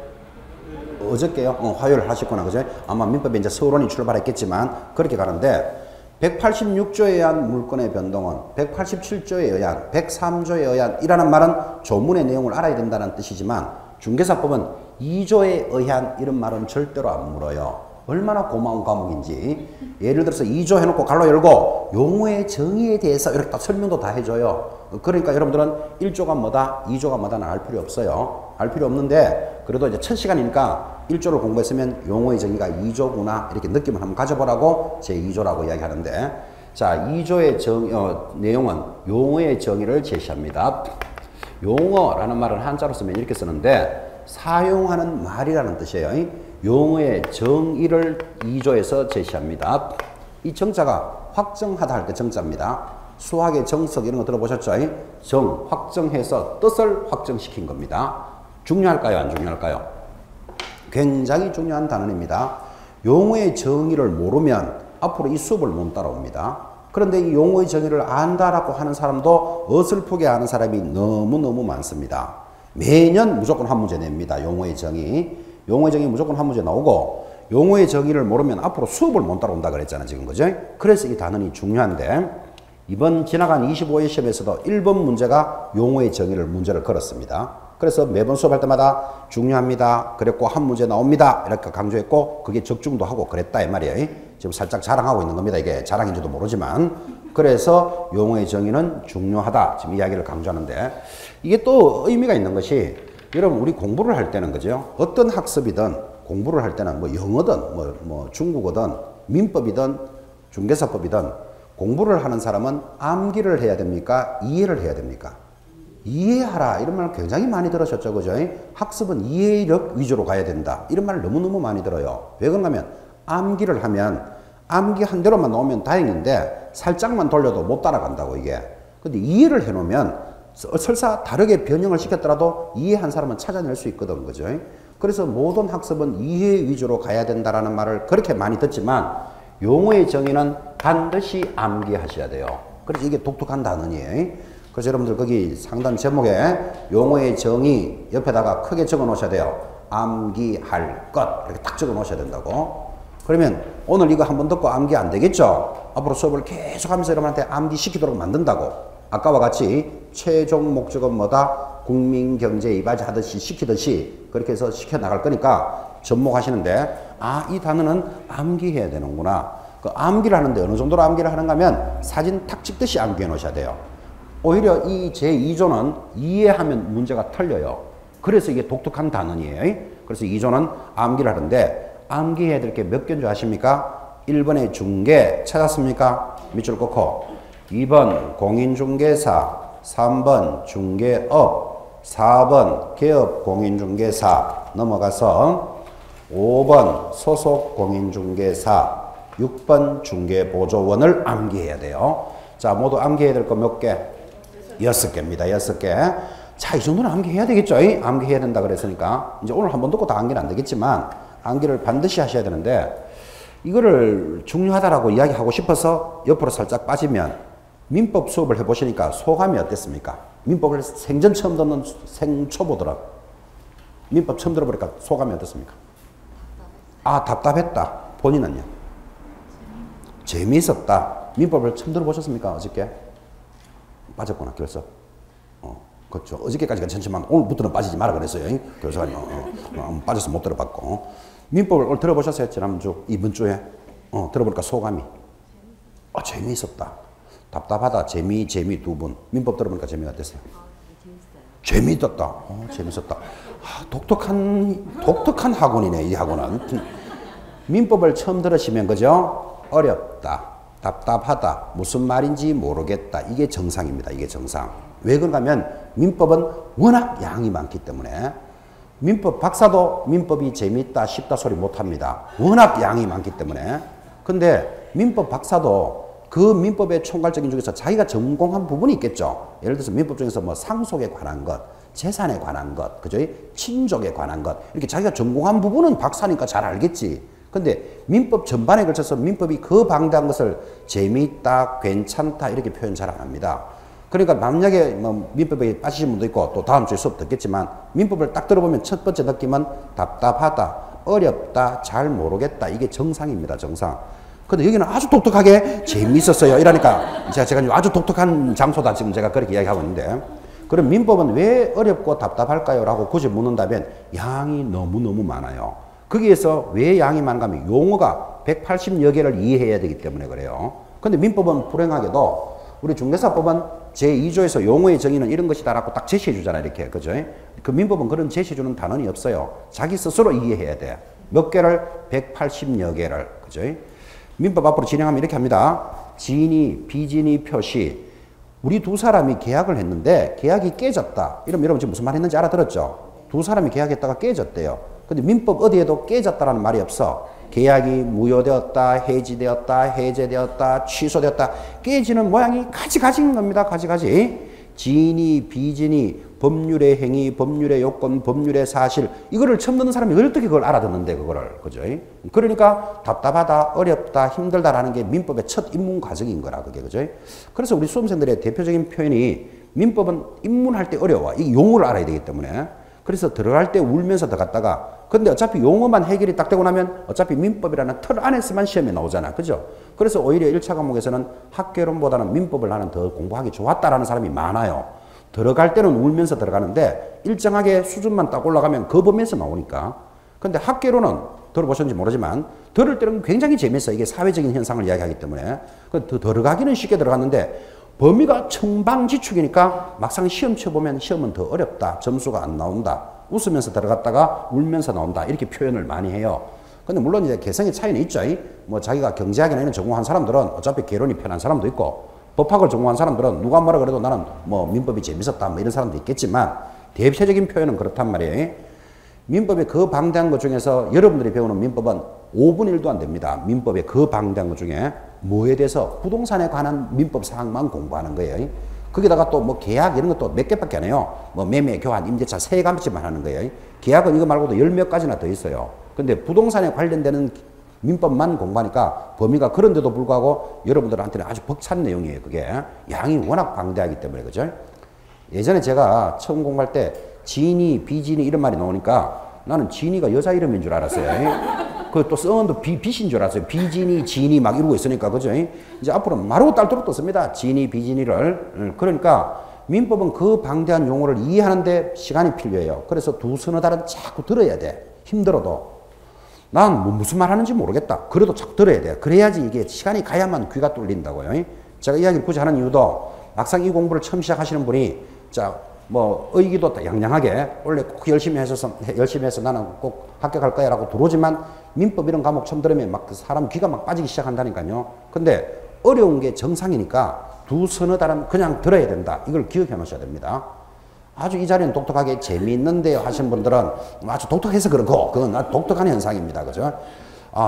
어저께요? 화요일 하셨구나. 그죠? 아마 민법에 이제 서론이 출발했겠지만 그렇게 가는데 186조에 의한 물건의 변동은 187조에 의한, 103조에 의한 이라는 말은 조문의 내용을 알아야 된다는 뜻이지만 중개사법은 2조에 의한 이런 말은 절대로 안 물어요. 얼마나 고마운 과목인지. 예를 들어서 2조 해놓고 갈로 열고 용어의 정의에 대해서 이렇게 딱 설명도 다 해줘요. 그러니까 여러분들은 1조가 뭐다, 2조가 뭐다는 알 필요 없어요. 알 필요 없는데 그래도 이제 첫 시간이니까 1조를 공부했으면 용어의 정의가 2조구나 이렇게 느낌을 한번 가져보라고 제2조라고 이야기하는데, 자, 2조의 내용은 용어의 정의를 제시합니다. 용어라는 말을 한자로 쓰면 이렇게 쓰는데 사용하는 말이라는 뜻이에요. 용어의 정의를 2조에서 제시합니다. 이 정자가 확정하다 할 때 정자입니다. 수학의 정석 이런 거 들어보셨죠? 정, 확정해서 뜻을 확정시킨 겁니다. 중요할까요? 안 중요할까요? 굉장히 중요한 단어입니다. 용어의 정의를 모르면 앞으로 이 수업을 못 따라옵니다. 그런데 이 용어의 정의를 안다라고 하는 사람도 어설프게 아는 사람이 너무너무 많습니다. 매년 무조건 한 문제 냅니다. 용어의 정의. 용어의 정의 무조건 한 문제 나오고 용어의 정의를 모르면 앞으로 수업을 못 따라온다 그랬잖아 지금. 그죠? 그래서 이 단원이 중요한데 이번 지나간 25회 시험에서도 1번 문제가 용어의 정의를 문제를 걸었습니다. 그래서 매번 수업할 때마다 중요합니다. 그랬고 한 문제 나옵니다. 이렇게 강조했고 그게 적중도 하고 그랬다 이 말이에요. 지금 살짝 자랑하고 있는 겁니다. 이게 자랑인지도 모르지만. 그래서 용어의 정의는 중요하다. 지금 이야기를 강조하는데 이게 또 의미가 있는 것이 여러분 우리 공부를 할 때는 그죠? 어떤 학습이든 공부를 할 때는 뭐 영어든 뭐 중국어든 민법이든 중개사법이든 공부를 하는 사람은 암기를 해야 됩니까? 이해를 해야 됩니까? 이해하라 이런 말 굉장히 많이 들으셨죠. 그죠? 학습은 이해력 위주로 가야 된다. 이런 말을 너무너무 많이 들어요. 왜 그런가 하면 암기를 하면 암기한 대로만 나오면 다행인데 살짝만 돌려도 못 따라간다고 이게. 근데 이해를 해놓으면 설사 다르게 변형을 시켰더라도 이해한 사람은 찾아낼 수 있거든. 그죠? 그래서 모든 학습은 이해 위주로 가야 된다라는 말을 그렇게 많이 듣지만 용어의 정의는 반드시 암기하셔야 돼요. 그래서 이게 독특한 단어이에요. 그래서 여러분들 거기 상단 제목에 용어의 정의 옆에다가 크게 적어 놓으셔야 돼요. 암기할 것 이렇게 딱 적어 놓으셔야 된다고. 그러면 오늘 이거 한번 듣고 암기 안 되겠죠? 앞으로 수업을 계속 하면서 여러분한테 암기시키도록 만든다고. 아까와 같이 최종 목적은 뭐다? 국민경제에 이바지하듯이 시키듯이 그렇게 해서 시켜나갈 거니까 접목하시는데 아, 이 단어는 암기해야 되는구나. 그 암기를 하는데 어느 정도로 암기를 하는가 하면 사진 탁 찍듯이 암기해 놓으셔야 돼요. 오히려 이 제2조는 이해하면 문제가 틀려요. 그래서 이게 독특한 단어이에요. 그래서 2조는 암기를 하는데 암기해야 될 게 몇 개인 줄 아십니까? 1번의 중개 찾았습니까? 밑줄 긋고 2번 공인중개사, 3번 중개업, 4번 개업공인중개사 넘어가서 5번 소속공인중개사, 6번 중개보조원을 암기해야 돼요. 자, 모두 암기해야 될 거 몇 개? 6개입니다. 6개. 자, 이 정도는 암기해야 되겠죠? 암기해야 된다 그랬으니까. 이제 오늘 한번 듣고 다 암기는 안 되겠지만 암기를 반드시 하셔야 되는데 이거를 중요하다라고 이야기하고 싶어서 옆으로 살짝 빠지면 민법 수업을 해보시니까 소감이 어땠습니까? 민법을 생전 처음 듣는 생초보더라. 민법 처음 들어보니까 소감이 어떻습니까? 아, 답답했다. 본인은요? 재미있었다. 민법을 처음 들어보셨습니까? 어저께? 빠졌구나, 결석. 그렇죠. 어저께까지가 괜찮지만 오늘부터는 빠지지 마라 그랬어요. 교수님. 빠져서 못 들어봤고. 민법을 오늘 들어보셨어요? 지난주, 이번 주에? 들어보니까 소감이. 재미있었다. 답답하다. 재미 두 분. 민법 들어보니까 재미가 어땠어요? 재미있었다. 재밌었다. 독특한 학원이네, 이 학원은. 민법을 처음 들으시면, 그죠? 어렵다. 답답하다. 무슨 말인지 모르겠다. 이게 정상입니다. 이게 정상. 왜 그런가 하면 민법은 워낙 양이 많기 때문에 민법 박사도 민법이 재밌다 쉽다 소리 못합니다. 워낙 양이 많기 때문에. 근데 민법 박사도 그 민법의 총괄적인 중에서 자기가 전공한 부분이 있겠죠. 예를 들어서 민법 중에서 뭐 상속에 관한 것, 재산에 관한 것, 그죠? 친족에 관한 것, 이렇게 자기가 전공한 부분은 박사니까 잘 알겠지. 근데 민법 전반에 걸쳐서 민법이 그 방대한 것을 재미있다, 괜찮다 이렇게 표현 잘 안 합니다. 그러니까 만약에 뭐 민법에 빠지신 분도 있고 또 다음 주에 수업 듣겠지만 민법을 딱 들어보면 첫 번째 느낌은 답답하다, 어렵다, 잘 모르겠다. 이게 정상입니다. 정상. 근데 여기는 아주 독특하게 재미있었어요. 이러니까 제가 아주 독특한 장소다 지금 제가 그렇게 이야기하고 있는데, 그럼 민법은 왜 어렵고 답답할까요? 라고 굳이 묻는다면 양이 너무너무 많아요. 거기에서 왜 양이 많은가 하면 용어가 180여 개를 이해해야 되기 때문에 그래요. 근데 민법은 불행하게도 우리 중개사법은 제2조에서 용어의 정의는 이런 것이다라고 딱 제시해 주잖아요. 이렇게. 그죠? 그 민법은 그런 제시해 주는 단원이 없어요. 자기 스스로 이해해야 돼. 몇 개를? 180여 개를. 그죠? 민법 앞으로 진행하면 이렇게 합니다. 진위, 비진위 표시. 우리 두 사람이 계약을 했는데 계약이 깨졌다. 이러면 여러분 지금 무슨 말 했는지 알아들었죠? 두 사람이 계약했다가 깨졌대요. 근데 민법 어디에도 깨졌다라는 말이 없어. 계약이 무효되었다, 해지되었다, 해제되었다, 취소되었다. 깨지는 모양이 가지가지인 겁니다. 가지가지. 진위, 비진위, 법률의 행위, 법률의 요건, 법률의 사실. 이거를 처음 듣는 사람이 어떻게 그걸 알아듣는데, 그거를. 그죠? 그러니까 답답하다, 어렵다, 힘들다라는 게 민법의 첫 입문 과정인 거라, 그게. 그죠? 그래서 우리 수험생들의 대표적인 표현이 민법은 입문할 때 어려워. 이 용어를 알아야 되기 때문에. 그래서 들어갈 때 울면서 들어갔다가, 근데 어차피 용어만 해결이 딱 되고 나면 어차피 민법이라는 틀 안에서만 시험에 나오잖아. 그죠? 그래서 오히려 1차 과목에서는 학개론보다는 민법을 나는 더 공부하기 좋았다라는 사람이 많아요. 들어갈 때는 울면서 들어가는데 일정하게 수준만 딱 올라가면 그 범위에서 나오니까. 근데 학개론은 들어보셨는지 모르지만 들을 때는 굉장히 재밌어요. 이게 사회적인 현상을 이야기하기 때문에. 들어가기는 쉽게 들어갔는데 범위가 청방지축이니까 막상 시험 쳐보면 시험은 더 어렵다. 점수가 안 나온다. 웃으면서 들어갔다가 울면서 나온다. 이렇게 표현을 많이 해요. 근데 물론 이제 개성의 차이는 있죠. 뭐 자기가 경제학이나 이런 전공한 사람들은 어차피 개론이 편한 사람도 있고, 법학을 전공한 사람들은 누가 뭐라 그래도 나는 뭐 민법이 재밌었다 뭐 이런 사람도 있겠지만, 대표적인 표현은 그렇단 말이에요. 민법의 그 방대한 것 중에서 여러분들이 배우는 민법은 5분의 1도 안 됩니다. 민법의 그 방대한 것 중에 뭐에 대해서 부동산에 관한 민법 사항만 공부하는 거예요. 거기다가 또 뭐 계약 이런 것도 몇 개밖에 안 해요. 뭐 매매, 교환, 임대차 세 가지만 하는 거예요. 계약은 이거 말고도 10몇 가지나 더 있어요. 근데 부동산에 관련되는 민법만 공부하니까 범위가 그런데도 불구하고 여러분들한테는 아주 벅찬 내용이에요. 그게 양이 워낙 방대하기 때문에. 그죠? 예전에 제가 처음 공부할 때 진위, 비진위 이런 말이 나오니까 나는 진위가 여자 이름인 줄 알았어요. 그 또 성은도 빛인 줄 알았어요. 비진위, 진위 막 이러고 있으니까. 그죠? 이제 앞으로 마르고 딸도록 떴습니다. 진위, 비진위를. 그러니까 민법은 그 방대한 용어를 이해하는데 시간이 필요해요. 그래서 두 서너 달은 자꾸 들어야 돼. 힘들어도. 난 뭐 무슨 말 하는지 모르겠다. 그래도 자꾸 들어야 돼. 그래야지 이게 시간이 가야만 귀가 뚫린다고요. 제가 이야기를 굳이 하는 이유도 막상 이 공부를 처음 시작하시는 분이 뭐 의기도 양양하게 원래 꼭 열심히 해서 나는 꼭 합격할 거야 라고 들어오지만 민법 이런 과목 처음 들으면 막 사람 귀가 막 빠지기 시작한다니까요. 근데 어려운 게 정상이니까 두 서너 달은 그냥 들어야 된다. 이걸 기억해 놓으셔야 됩니다. 아주 이 자리는 독특하게 재미있는데요 하시는 분들은 아주 독특해서 그렇고 그건 아주 독특한 현상입니다. 그죠?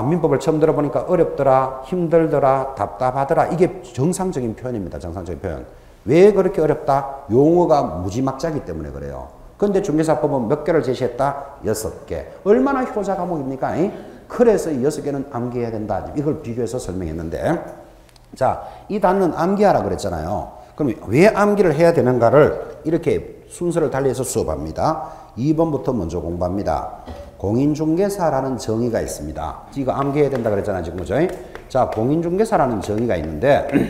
민법을 처음 들어보니까 어렵더라, 힘들더라, 답답하더라. 이게 정상적인 표현입니다. 정상적인 표현. 왜 그렇게 어렵다? 용어가 무지막지하기 때문에 그래요. 그런데 중개사법은 몇 개를 제시했다? 6개. 얼마나 효자 과목입니까? 그래서 이 6개는 암기해야 된다. 이걸 비교해서 설명했는데, 자, 이 단어는 암기하라 그랬잖아요. 그럼 왜 암기를 해야 되는가를 이렇게 순서를 달리해서 수업합니다. 2번부터 먼저 공부합니다. 공인중개사라는 정의가 있습니다. 이거 암기해야 된다 그랬잖아요. 지금 그죠? 자, 공인중개사라는 정의가 있는데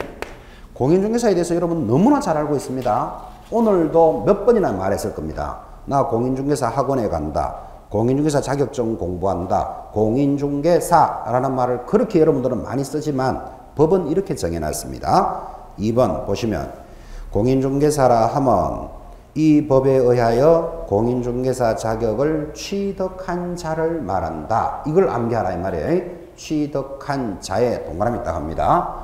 공인중개사에 대해서 여러분 너무나 잘 알고 있습니다. 오늘도 몇 번이나 말했을 겁니다. 나 공인중개사 학원에 간다. 공인중개사 자격증 공부한다. 공인중개사라는 말을 그렇게 여러분들은 많이 쓰지만 법은 이렇게 정해놨습니다. 2번 보시면 공인중개사라 하면 이 법에 의하여 공인중개사 자격을 취득한 자를 말한다. 이걸 암기하라 이 말이에요. 취득한 자에 동그라미 딱 합니다.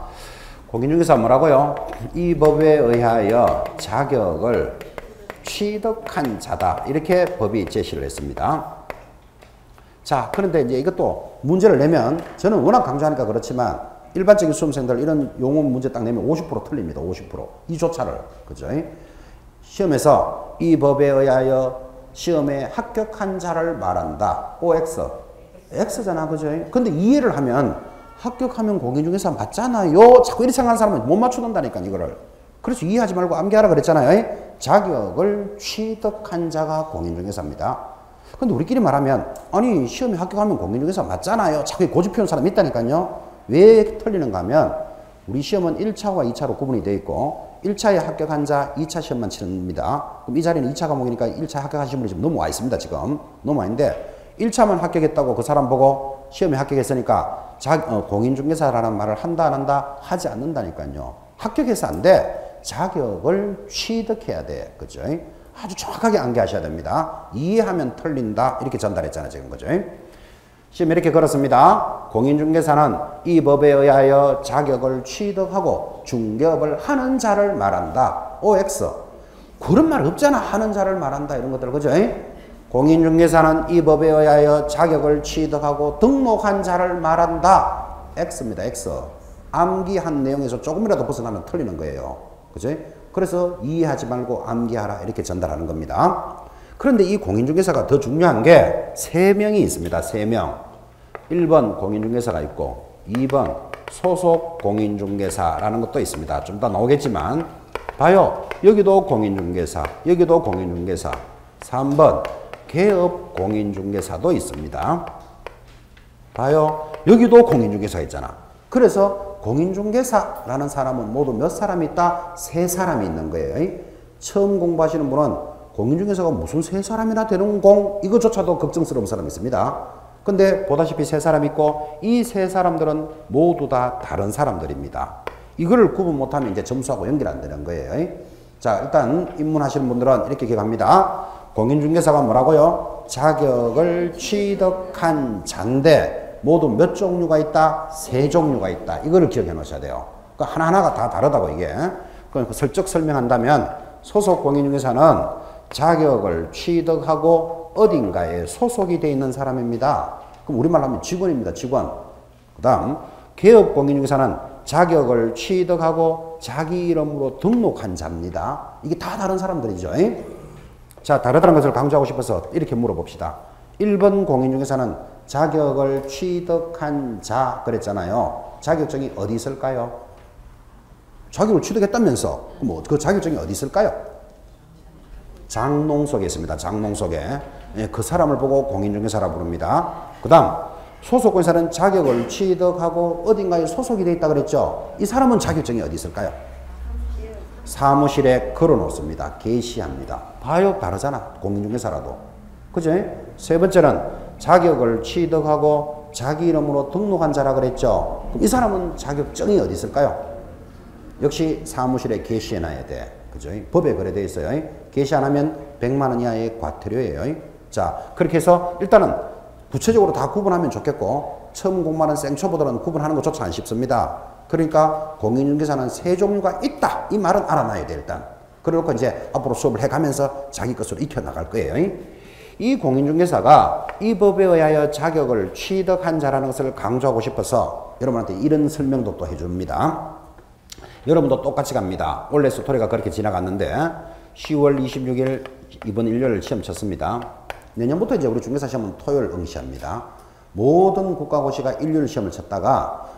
공인중개사 뭐라고요? 이 법에 의하여 자격을 취득한 자다. 이렇게 법이 제시를 했습니다. 자, 그런데 이제 이것도 문제를 내면 저는 워낙 강조하니까 그렇지만 일반적인 수험생들 이런 용어 문제 딱 내면 50% 틀립니다. 50%. 이조차를. 그죠? 시험에서 이 법에 의하여 시험에 합격한 자를 말한다. OX. X잖아. 그죠? 근데 이해를 하면 합격하면 공인중개사 맞잖아요. 자꾸 이렇게 생각하는 사람은 못 맞추는다니까 이거를. 그래서 이해하지 말고 암기하라 그랬잖아요. 자격을 취득한 자가 공인중개사입니다. 근데 우리끼리 말하면 아니 시험에 합격하면 공인중개사 맞잖아요. 자꾸 고집피우는 사람이 있다니까요. 왜 틀리는가 하면 우리 시험은 1차와 2차로 구분이 되어 있고 1차에 합격한 자 2차 시험만 치릅니다. 그럼 이 자리는 2차 과목이니까 1차 합격하신 분이 지금 넘어와 있습니다. 지금 넘어와 있는데 1차만 합격했다고 그 사람 보고 시험에 합격했으니까 공인중개사라는 말을 한다 안 한다 하지 않는다니까요. 합격해서 안 돼. 자격을 취득해야 돼. 그죠? 아주 정확하게 암기하셔야 됩니다. 이해하면 틀린다. 이렇게 전달했잖아요. 지금 그죠? 시험 이렇게 걸었습니다. 공인중개사는 이 법에 의하여 자격을 취득하고 중개업을 하는 자를 말한다. OX. 그런 말 없잖아. 하는 자를 말한다. 이런 것들. 그죠? 공인중개사는 이 법에 의하여 자격을 취득하고 등록한 자를 말한다. X입니다. X. 암기한 내용에서 조금이라도 벗어나면 틀리는 거예요. 그죠? 그래서 이해하지 말고 암기하라. 이렇게 전달하는 겁니다. 그런데 이 공인중개사가 더 중요한 게 3명이 있습니다. 3명. 1번 공인중개사가 있고 2번 소속 공인중개사라는 것도 있습니다. 좀 더 나오겠지만 봐요. 여기도 공인중개사, 여기도 공인중개사. 3번 개업 공인중개사도 있습니다. 봐요. 여기도 공인중개사가 있잖아. 그래서 공인중개사라는 사람은 모두 몇 사람이 있다? 3사람이 있는 거예요. 처음 공부하시는 분은 공인중개사가 무슨 3사람이나 되는 공? 이것조차도 걱정스러운 사람이 있습니다. 근데 보다시피 3사람 있고 이 3사람들은 모두 다 다른 사람들입니다. 이거를 구분 못하면 이제 점수하고 연결 안 되는 거예요. 자, 일단 입문하시는 분들은 이렇게 기억합니다. 공인중개사가 뭐라고요? 자격을 취득한 자인데 모두 몇 종류가 있다? 3종류가 있다. 이거를 기억해 놓으셔야 돼요. 그러니까 하나하나가 다 다르다고 이게. 그러니까 슬쩍 설명한다면 소속 공인중개사는 자격을 취득하고 어딘가에 소속이 되어 있는 사람입니다. 그럼 우리말로 하면 직원입니다. 직원. 그 다음 개업 공인중개사는 자격을 취득하고 자기 이름으로 등록한 자입니다. 이게 다 다른 사람들이죠. 자, 다르다는 것을 강조하고 싶어서 이렇게 물어봅시다. 1번 공인중개사는 자격을 취득한 자 그랬잖아요. 자격증이 어디 있을까요? 자격을 취득했다면서 뭐 그 자격증이 어디 있을까요? 장롱 속에 있습니다. 장롱 속에. 예, 그 사람을 보고 공인중개사라 부릅니다. 그 다음 소속 공인사는 자격을 취득하고 어딘가에 소속이 되어 있다 그랬죠. 이 사람은 자격증이 어디 있을까요? 사무실에 걸어놓습니다. 게시합니다. 봐요. 다르잖아. 공인중개사라도. 그죠? 세 번째는 자격을 취득하고 자기 이름으로 등록한 자라 그랬죠. 그럼 이 사람은 자격증이 어디 있을까요? 역시 사무실에 게시해놔야 돼. 그죠? 법에 그래 되어 있어요. 게시 안 하면 100만 원 이하의 과태료예요. 자, 그렇게 해서 일단은 구체적으로 다 구분하면 좋겠고 처음 공부하는 생초보들은 구분하는 것조차 안 쉽습니다. 그러니까 공인중개사는 3종류가 있다. 이 말은 알아놔야 돼 일단. 그래놓고 이제 앞으로 수업을 해가면서 자기 것으로 익혀나갈 거예요. 이 공인중개사가 이 법에 의하여 자격을 취득한 자라는 것을 강조하고 싶어서 여러분한테 이런 설명도 또 해줍니다. 여러분도 똑같이 갑니다. 원래 스토리가 그렇게 지나갔는데 10월 26일 이번 일요일 시험 쳤습니다. 내년부터 이제 우리 중개사 시험은 토요일 응시합니다. 모든 국가고시가 일요일 시험을 쳤다가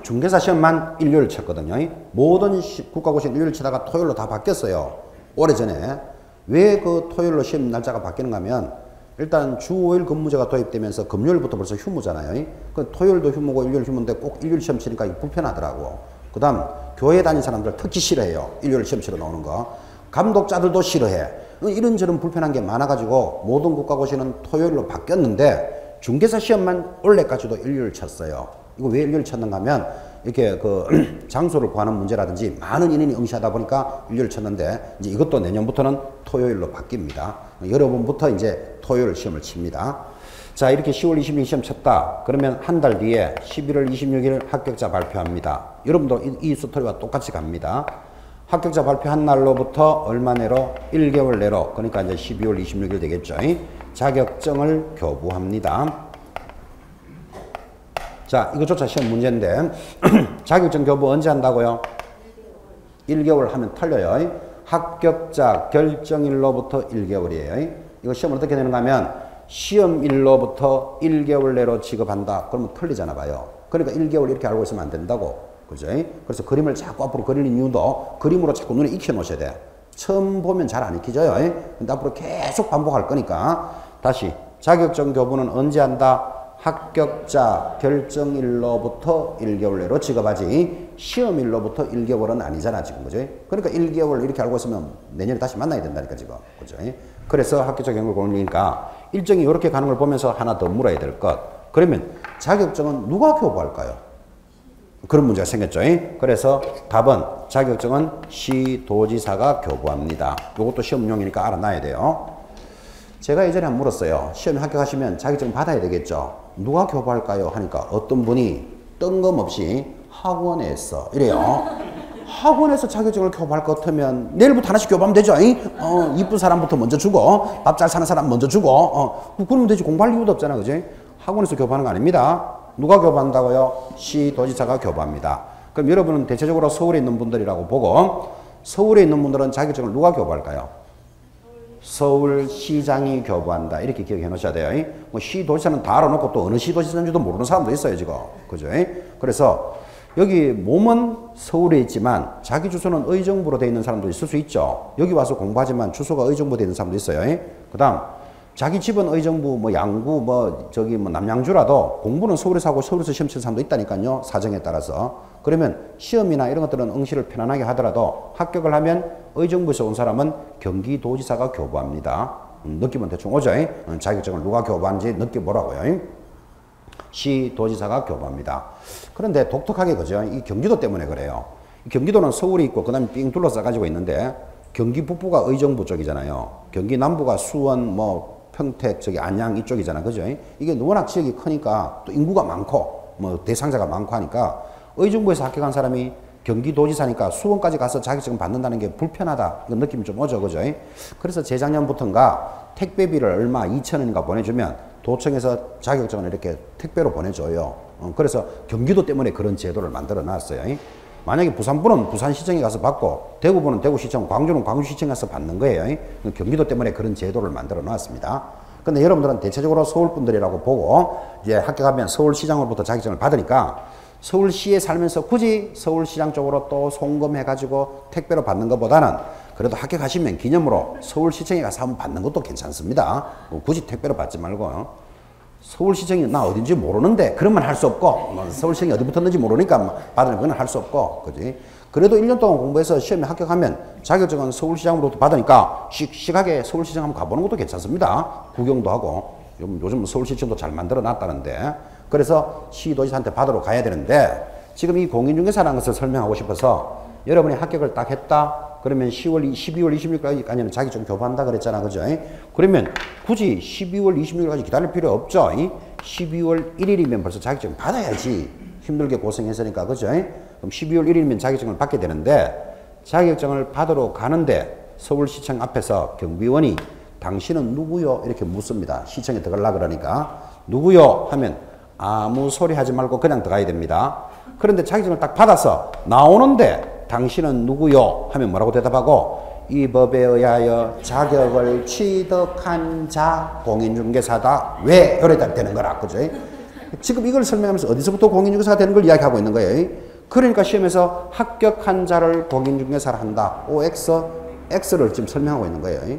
중개사 시험만 일요일 쳤거든요. 모든 국가고시는 일요일 치다가 토요일로 다 바뀌었어요. 오래전에. 왜 그 토요일로 시험 날짜가 바뀌는가 하면 일단 주 5일 근무제가 도입되면서 금요일부터 벌써 휴무잖아요. 그 토요일도 휴무고 일요일 휴무인데 꼭 일요일 시험 치니까 불편하더라고. 그 다음 교회 다니는 사람들 특히 싫어해요. 일요일 시험 치러 나오는 거. 감독자들도 싫어해. 이런저런 불편한 게 많아가지고 모든 국가고시는 토요일로 바뀌었는데 중개사 시험만 올해까지도 일요일 쳤어요. 이거 왜 일요일 쳤는가 하면 이렇게 그 장소를 구하는 문제라든지 많은 인원이 응시하다 보니까 일요일 쳤는데 이제 이것도 내년부터는 토요일로 바뀝니다. 여러분부터 이제 토요일 시험을 칩니다. 자, 이렇게 10월 26일 시험 쳤다. 그러면 한 달 뒤에 11월 26일 합격자 발표합니다. 여러분도 이 스토리와 똑같이 갑니다. 합격자 발표한 날로부터 얼마 내로? 1개월 내로. 그러니까 이제 12월 26일 되겠죠. 자격증을 교부합니다. 자, 이거조차 시험 문제인데 자격증 교부 언제 한다고요? 1개월 하면 틀려요. 합격자 결정일로부터 1개월이에요. 이거 시험을 어떻게 되는가 하면 시험일로부터 1개월 내로 지급한다. 그러면 틀리잖아 봐요. 그러니까 1개월 이렇게 알고 있으면 안 된다고. 그죠? 그래서 그림을 자꾸 앞으로 그리는 이유도 그림으로 자꾸 눈에 익혀 놓으셔야 돼. 처음 보면 잘 안 익히져요. 근데 앞으로 계속 반복할 거니까. 다시 자격증 교부는 언제 한다? 합격자 결정일로부터 1개월 내로 지급하지 시험일로부터 1개월은 아니잖아 지금. 그죠? 그러니까 1개월 이렇게 알고 있으면 내년에 다시 만나야 된다니까 지금. 그죠? 그래서 합격자 경고를 고르니까 일정이 이렇게 가는 걸 보면서 하나 더 물어야 될 것. 그러면 자격증은 누가 교부할까요? 그런 문제가 생겼죠. 그래서 답은 자격증은 시도지사가 교부합니다. 이것도 시험용이니까 알아놔야 돼요. 제가 예전에 한번 물었어요. 시험에 합격하시면 자격증 받아야 되겠죠. 누가 교부할까요? 하니까 어떤 분이 뜬금없이 학원에서 이래요. 학원에서 자격증을 교부할 것 같으면 내일부터 하나씩 교부하면 되죠. 이쁜 사람부터 먼저 주고 밥 잘 사는 사람 먼저 주고 그러면 되지. 공부할 이유도 없잖아. 그지? 학원에서 교부하는 거 아닙니다. 누가 교부한다고요? 시도지사가 교부합니다. 그럼 여러분은 대체적으로 서울에 있는 분들이라고 보고 서울에 있는 분들은 자격증을 누가 교부할까요? 서울시장이 교부한다. 이렇게 기억해 놓으셔야 돼요. 뭐 시도지사는 다 알아놓고 또 어느 시도지사인지도 모르는 사람도 있어요 지금. 그죠? 그래서 여기 몸은 서울에 있지만 자기 주소는 의정부로 되어 있는 사람도 있을 수 있죠. 여기 와서 공부하지만 주소가 의정부로 되어 있는 사람도 있어요. 그 다음 자기 집은 의정부, 뭐 양구, 뭐 저기 뭐 남양주라도 공부는 서울에서 하고 서울에서 시험 치는 사람도 있다니까요. 사정에 따라서. 그러면 시험이나 이런 것들은 응시를 편안하게 하더라도 합격을 하면 의정부에서 온 사람은 경기도지사가 교부합니다. 느낌은 대충 오죠. 자격증을 누가 교부하는지 느껴보라고요. 시도지사가 교부합니다. 그런데 독특하게 그죠? 이 경기도 때문에 그래요. 경기도는 서울이 있고 그 다음에 삥 둘러싸 가지고 있는데 경기 북부가 의정부 쪽이잖아요. 경기 남부가 수원, 뭐 평택, 저기 안양 이쪽이잖아. 그죠? 이게 워낙 지역이 크니까 또 인구가 많고 뭐 대상자가 많고 하니까 의정부에서 합격한 사람이 경기도지사니까 수원까지 가서 자격증 받는다는 게 불편하다. 이런 느낌이 좀 오죠. 그죠? 그래서 재작년부터인가 택배비를 얼마 2,000원인가 보내주면 도청에서 자격증을 이렇게 택배로 보내줘요. 그래서 경기도 때문에 그런 제도를 만들어 놨어요. 만약에 부산부는 부산시청에 가서 받고 대구부는 대구시청, 광주는 광주시청에 가서 받는 거예요. 경기도 때문에 그런 제도를 만들어 놨습니다. 근데 여러분들은 대체적으로 서울분들이라고 보고 이제 합격하면 서울시장으로부터 자격증을 받으니까 서울시에 살면서 굳이 서울시장 쪽으로 또 송금해가지고 택배로 받는 것보다는 그래도 합격하시면 기념으로 서울시청에 가서 한번 받는 것도 괜찮습니다. 굳이 택배로 받지 말고. 서울시청이 나 어딘지 모르는데 그러면 할 수 없고 서울시청이 어디 붙었는지 모르니까 받으면 그건 할 수 없고 그지? 그래도 1년 동안 공부해서 시험에 합격하면 자격증은 서울시장으로부터 받으니까 씩씩하게 서울시장 한번 가보는 것도 괜찮습니다. 구경도 하고 요즘 서울시청도 잘 만들어 놨다는데 그래서 시도지사한테 받으러 가야 되는데 지금 이 공인중개사라는 것을 설명하고 싶어서 여러분이 합격을 딱 했다 그러면 12월 26일까지는 자격증 교부한다 그랬잖아. 그죠? 그러면 굳이 12월 26일까지 기다릴 필요 없죠. 12월 1일이면 벌써 자격증 받아야지. 힘들게 고생했으니까. 그죠? 그럼 12월 1일이면 자격증을 받게 되는데 자격증을 받으러 가는데 서울시청 앞에서 경비원이 당신은 누구요? 이렇게 묻습니다. 시청에 들어가려고 그러니까. 누구요? 하면 아무 소리 하지 말고 그냥 들어가야 됩니다. 그런데 자격증을 딱 받아서 나오는데 당신은 누구요? 하면 뭐라고 대답하고 이 법에 의하여 자격을 취득한 자 공인중개사다. 왜? 이래다 되는 거라. 그죠? 지금 이걸 설명하면서 어디서부터 공인중개사가 되는 걸 이야기하고 있는 거예요. 그러니까 시험에서 합격한 자를 공인중개사를 한다. OX, X를 지금 설명하고 있는 거예요.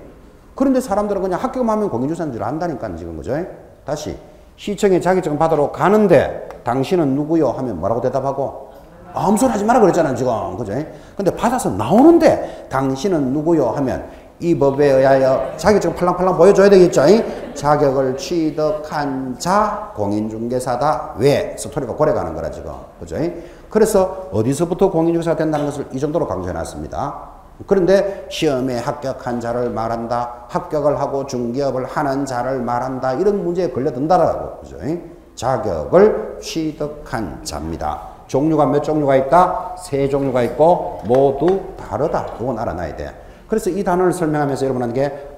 그런데 사람들은 그냥 합격하면 공인중개사인 줄 안다니까 지금. 그죠? 다시 시청에 자격증 받으러 가는데 당신은 누구요? 하면 뭐라고 대답하고 아무 소리 하지 마라 그랬잖아요, 지금. 그죠? 근데 받아서 나오는데, 당신은 누구요? 하면, 이 법에 의하여 자격증 팔랑팔랑 보여줘야 되겠죠? 자격을 취득한 자, 공인중개사다. 왜? 스토리가 고래 가는 거라, 지금. 그죠? 그래서 어디서부터 공인중개사가 된다는 것을 이 정도로 강조해 놨습니다. 그런데 시험에 합격한 자를 말한다. 합격을 하고 중개업을 하는 자를 말한다. 이런 문제에 걸려든다라고. 그죠? 자격을 취득한 자입니다. 종류가 몇 종류가 있다? 3종류가 있고 모두 다르다. 이건 알아놔야 돼. 그래서 이 단어를 설명하면서 여러분에게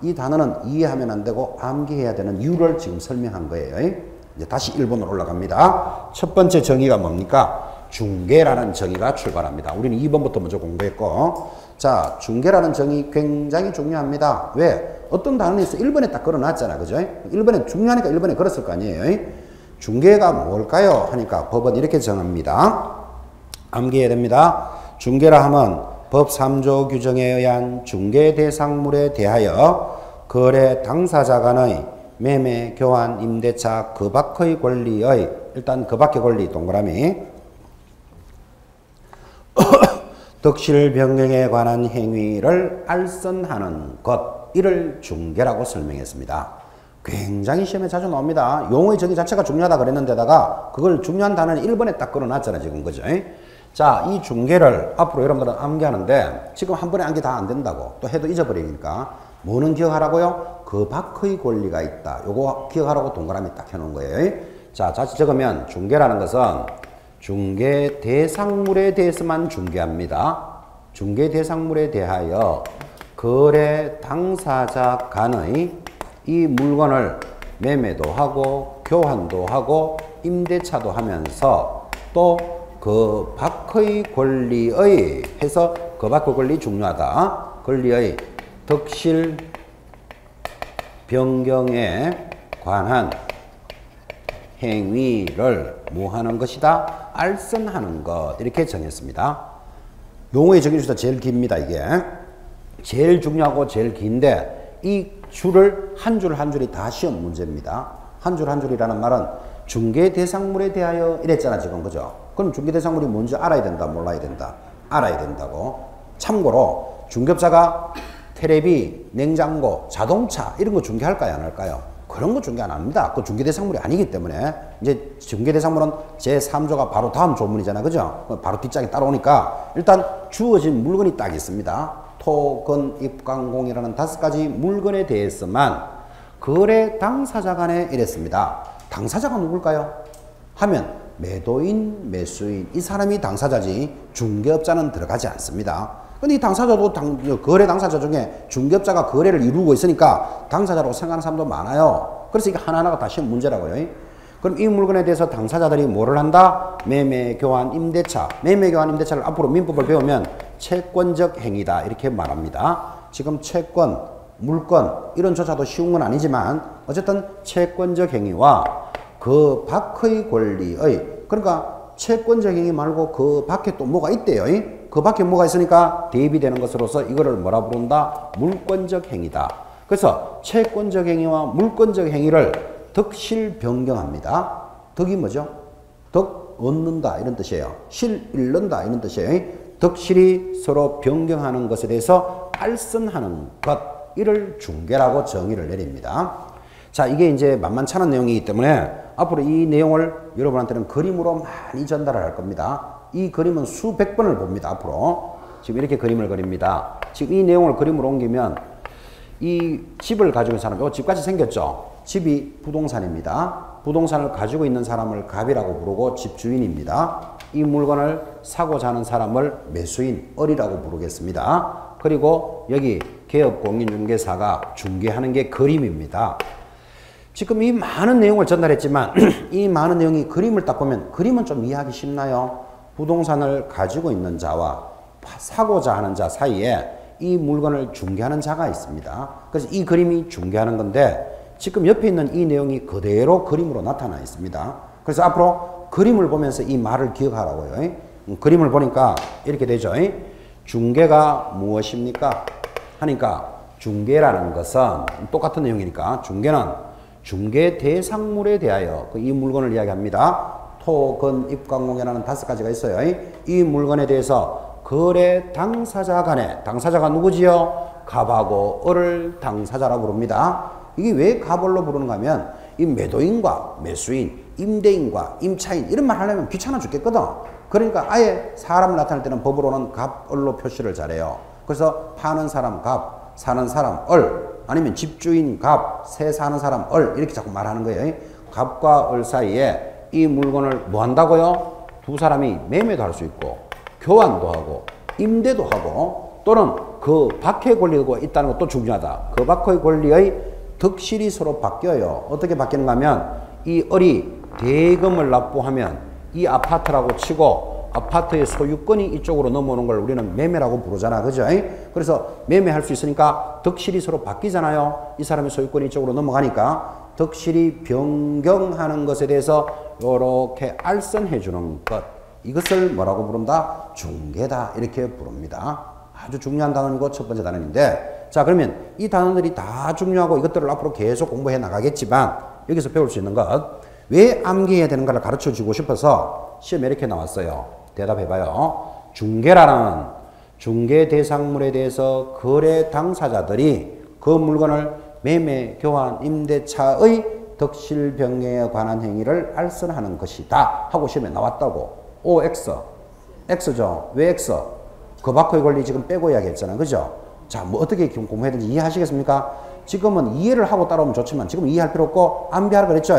이 단어는 이해하면 안 되고 암기해야 되는 이유를 지금 설명한 거예요. 이제 다시 1번으로 올라갑니다. 첫 번째 정의가 뭡니까? 중개라는 정의가 출발합니다. 우리는 2번부터 먼저 공부했고, 자, 중개라는 정의 굉장히 중요합니다. 왜? 어떤 단어는 있어 1번에 딱 걸어놨잖아. 그죠? 1번에 중요하니까 1번에 걸었을 거 아니에요. 중개가 뭘까요? 하니까 법은 이렇게 정합니다. 암기해야 됩니다. 중개라 하면 법 3조 규정에 의한 중개 대상물에 대하여 거래 당사자 간의 매매, 교환, 임대차 그 밖의 권리의, 일단 그 밖의 권리 동그라미 덕실 변경에 관한 행위를 알선하는 것, 이를 중개라고 설명했습니다. 굉장히 시험에 자주 나옵니다. 용어의 정의 자체가 중요하다 그랬는데다가 그걸 중요한 단어는 1번에 딱 걸어놨잖아, 지금. 그죠? 자, 이 중개를 앞으로 여러분들은 암기하는데 지금 한 번에 암기 다 안 된다고 또 해도 잊어버리니까 뭐는 기억하라고요? 그 밖의 권리가 있다. 요거 기억하라고 동그라미 딱 해놓은 거예요. 자, 다시 적으면 중개라는 것은 중개 대상물에 대해서만 중개합니다. 중개 대상물에 대하여 거래 당사자 간의 이 물건을 매매도 하고 교환도 하고 임대차도 하면서 또 그 밖의 권리의 해서 그 밖의 권리 중요하다. 권리의 덕실 변경에 관한 행위를 뭐 하는 것이다? 알선하는 것. 이렇게 정했습니다. 용어의 정의 중에서 제일 깁니다, 이게. 제일 중요하고 제일 긴데 이 줄을 한 줄 한 줄이 다 시험 문제입니다. 한 줄 한 줄이라는 말은 중개 대상물에 대하여 이랬잖아, 지금. 그죠? 그럼 중개 대상물이 뭔지 알아야 된다, 몰라야 된다? 알아야 된다고. 참고로 중개업자가 테레비, 냉장고, 자동차 이런 거 중개할까요, 안 할까요? 그런 거 중개 안 합니다. 그 중개 대상물이 아니기 때문에. 이제 중개 대상물은 제3조가 바로 다음 조문이잖아, 그죠? 바로 뒷장에 따라오니까 일단 주어진 물건이 딱 있습니다. 토, 건, 입, 강, 공이라는 5가지 물건에 대해서만 거래 당사자 간에 이랬습니다. 당사자가 누굴까요? 하면 매도인, 매수인, 이 사람이 당사자지 중개업자는 들어가지 않습니다. 근데 이 당사자도 거래 당사자 중에 중개업자가 거래를 이루고 있으니까 당사자라고 생각하는 사람도 많아요. 그래서 이게 하나하나가 다 시험 문제라고요. 그럼 이 물건에 대해서 당사자들이 뭐를 한다? 매매, 교환, 임대차. 매매, 교환, 임대차를 앞으로 민법을 배우면 채권적 행위다, 이렇게 말합니다. 지금 채권, 물건 이런 조차도 쉬운 건 아니지만 어쨌든 채권적 행위와 그 밖의 권리의, 그러니까 채권적 행위 말고 그 밖에 또 뭐가 있대요. 그 밖에 뭐가 있으니까 대비되는 것으로서 이거를 뭐라 부른다? 물권적 행위다. 그래서 채권적 행위와 물권적 행위를 덕실 변경합니다. 덕이 뭐죠? 덕 얻는다 이런 뜻이에요. 실 잃는다 이런 뜻이에요. 덕실이 서로 변경하는 것에 대해서 알선하는 것, 이를 중개라고 정의를 내립니다. 자, 이게 이제 만만찮은 내용이기 때문에 앞으로 이 내용을 여러분한테는 그림으로 많이 전달을 할 겁니다. 이 그림은 수백 번을 봅니다, 앞으로. 지금 이렇게 그림을 그립니다. 지금 이 내용을 그림으로 옮기면 이 집을 가지고 있는 사람, 요 집같이 생겼죠? 집이 부동산입니다. 부동산을 가지고 있는 사람을 갑이라고 부르고 집주인입니다. 이 물건을 사고자 하는 사람을 매수인, 을이라고 부르겠습니다. 그리고 여기 개업공인중개사가 중개하는 게 그림입니다. 지금 이 많은 내용을 전달했지만 이 많은 내용이 그림을 딱 보면 그림은 좀 이해하기 쉽나요? 부동산을 가지고 있는 자와 사고자 하는 자 사이에 이 물건을 중개하는 자가 있습니다. 그래서 이 그림이 중개하는 건데 지금 옆에 있는 이 내용이 그대로 그림으로 나타나 있습니다. 그래서 앞으로 그림을 보면서 이 말을 기억하라고요. 그림을 보니까 이렇게 되죠. 중개가 무엇입니까? 하니까 중개라는 것은 똑같은 내용이니까 중개는 중개 대상물에 대하여 이 물건을 이야기합니다. 토, 건, 입, 관, 공이라는 5가지가 있어요. 이 물건에 대해서 거래 당사자 간에, 당사자가 누구지요? 갑하고 을을 당사자라고 부릅니다. 이게 왜 갑을로 부르는가 하면 이 매도인과 매수인, 임대인과 임차인 이런 말 하려면 귀찮아 죽겠거든. 그러니까 아예 사람을 나타낼 때는 법으로는 갑, 을로 표시를 잘해요. 그래서 파는 사람 갑, 사는 사람 을, 아니면 집주인 갑, 새 사는 사람 을 이렇게 자꾸 말하는 거예요. 갑과 을 사이에 이 물건을 뭐 한다고요? 두 사람이 매매도 할 수 있고 교환도 하고 임대도 하고 또는 그 밖의 권리가 있다는 것도 중요하다. 그 밖의 권리의 득실이 서로 바뀌어요. 어떻게 바뀌는가 하면 이 을이 대금을 납부하면 이 아파트라고 치고 아파트의 소유권이 이쪽으로 넘어오는 걸 우리는 매매라고 부르잖아. 그죠? 그래서 매매할 수 있으니까 득실이 서로 바뀌잖아요. 이 사람의 소유권이 이쪽으로 넘어가니까 득실이 변경하는 것에 대해서 이렇게 알선해 주는 것. 이것을 뭐라고 부른다? 중개다. 이렇게 부릅니다. 아주 중요한 단어이고 첫 번째 단어인데, 자, 그러면 이 단어들이 다 중요하고 이것들을 앞으로 계속 공부해 나가겠지만 여기서 배울 수 있는 것, 왜 암기해야 되는가를 가르쳐 주고 싶어서 시험에 이렇게 나왔어요. 대답해 봐요. 중개라는 중개 대상물에 대해서 거래 당사자들이 그 물건을 매매, 교환, 임대차의 득실 변경에 관한 행위를 알선하는 것이다 하고 시험에 나왔다고. O, X. X죠. 왜 X? 그 밖의 권리 지금 빼고 이야기했잖아요. 그죠? 자, 뭐 어떻게 공부해야 되는지 이해하시겠습니까? 지금은 이해를 하고 따라오면 좋지만 지금 이해할 필요 없고 암기하라 그랬죠?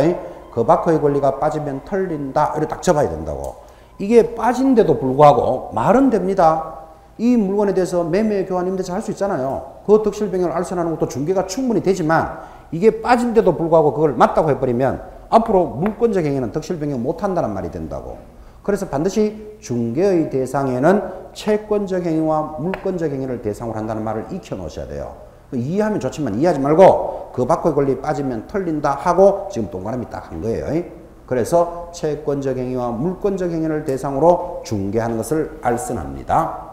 그 밖의 권리가 빠지면 털린다. 이렇게 딱 접어야 된다고. 이게 빠진데도 불구하고 말은 됩니다. 이 물건에 대해서 매매, 교환, 임대차 할 수 있잖아요. 그 득실 변경을 알선하는 것도 중개가 충분히 되지만 이게 빠진데도 불구하고 그걸 맞다고 해버리면 앞으로 물권적 행위는 득실 변경 못한다는 말이 된다고. 그래서 반드시 중개의 대상에는 채권적 행위와 물권적 행위를 대상으로 한다는 말을 익혀 놓으셔야 돼요. 이해하면 좋지만 이해하지 말고 그 밖의 권리 빠지면 털린다 하고 지금 동그라미 딱 한 거예요. 그래서 채권적 행위와 물권적 행위를 대상으로 중개하는 것을 알선합니다.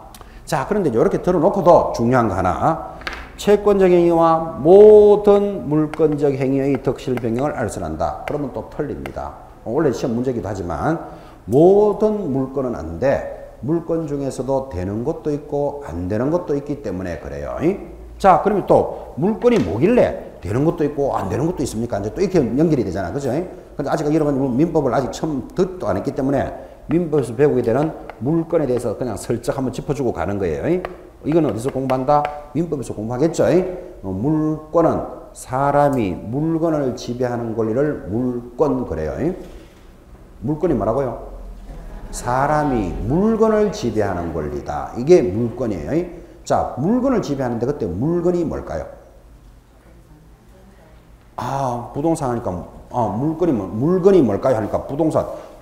자, 그런데 이렇게 들어놓고도 중요한 거 하나. 채권적 행위와 모든 물권적 행위의 득실 변경을 알선한다. 그러면 또 털립니다. 원래 시험 문제이기도 하지만 모든 물건은 안 돼. 물건 중에서도 되는 것도 있고 안 되는 것도 있기 때문에 그래요. 자, 그러면 또 물건이 뭐길래 되는 것도 있고 안 되는 것도 있습니까? 이제 또 이렇게 연결이 되잖아. 그죠? 근데 아직 여러분 민법을 아직 처음 듣도 안 했기 때문에 민법에서 배우게 되는 물건에 대해서 그냥 슬쩍 한번 짚어주고 가는 거예요. 이건 어디서 공부한다? 민법에서 공부하겠죠. 물건은 사람이 물건을 지배하는 권리를 물권 그래요. 물건이 뭐라고요? 사람이 물건을 지배하는 권리다. 이게 물건이에요. 자, 물건을 지배하는데 그때 물건이 뭘까요? 아, 부동산 하니까 물건이 뭘까요? 하니까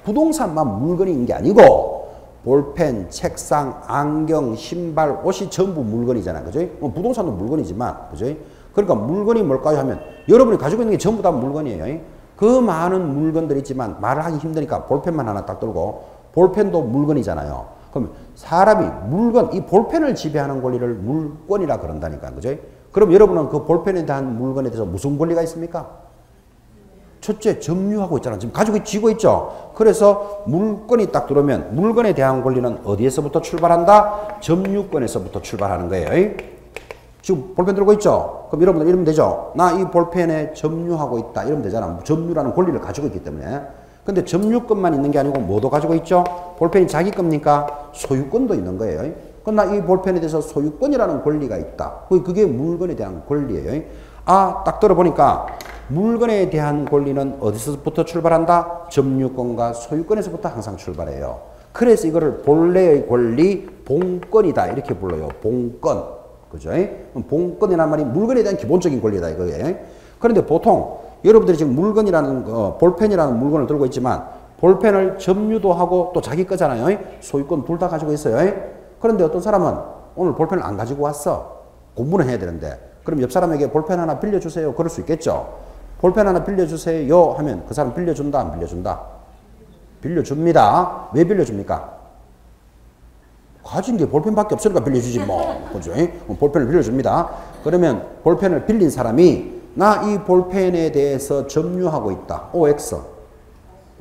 부동산만 물건인 게 아니고 볼펜, 책상, 안경, 신발, 옷이 전부 물건이잖아. 그죠? 부동산도 물건이지만, 그죠? 그러니까 물건이 뭘까요? 하면 여러분이 가지고 있는 게 전부 다 물건이에요. 그 많은 물건들이 있지만 말을 하기 힘드니까 볼펜만 하나 딱 들고, 볼펜도 물건이잖아요. 그럼 사람이 이 볼펜을 지배하는 권리를 물권이라 그런다니까. 그죠? 그럼 여러분은 그 볼펜에 대한 물건에 대해서 무슨 권리가 있습니까? 첫째, 점유하고 있잖아. 지금 가지고 쥐고 있죠. 그래서 물건이 딱 들어오면 물건에 대한 권리는 어디에서부터 출발한다? 점유권에서부터 출발하는 거예요. 지금 볼펜 들고 있죠. 그럼 여러분들 이러면 되죠. 나 이 볼펜에 점유하고 있다. 이러면 되잖아. 점유라는 권리를 가지고 있기 때문에. 근데 점유권만 있는 게 아니고 뭐도 가지고 있죠? 볼펜이 자기 겁니까? 소유권도 있는 거예요. 그럼 나 이 볼펜에 대해서 소유권이라는 권리가 있다. 그게 물건에 대한 권리예요. 아, 딱 들어보니까 물건에 대한 권리는 어디서부터 출발한다? 점유권과 소유권에서부터 항상 출발해요. 그래서 이거를 본래의 권리, 본권이다. 이렇게 불러요. 본권. 그죠? 본권이라는 말이 물건에 대한 기본적인 권리다. 이거예요. 그런데 보통 여러분들이 지금 물건이라는 볼펜이라는 물건을 들고 있지만 볼펜을 점유도 하고 또 자기 거잖아요. 소유권 둘 다 가지고 있어요. 그런데 어떤 사람은 오늘 볼펜을 안 가지고 왔어. 공부는 해야 되는데. 그럼 옆 사람에게 볼펜 하나 빌려주세요. 그럴 수 있겠죠. 볼펜 하나 빌려주세요 하면 그 사람 빌려준다 안 빌려준다? 빌려줍니다. 왜 빌려줍니까? 가진 게 볼펜밖에 없으니까 빌려주지 뭐. 그죠? 볼펜을 빌려줍니다. 그러면 볼펜을 빌린 사람이 나 이 볼펜에 대해서 점유하고 있다. OX.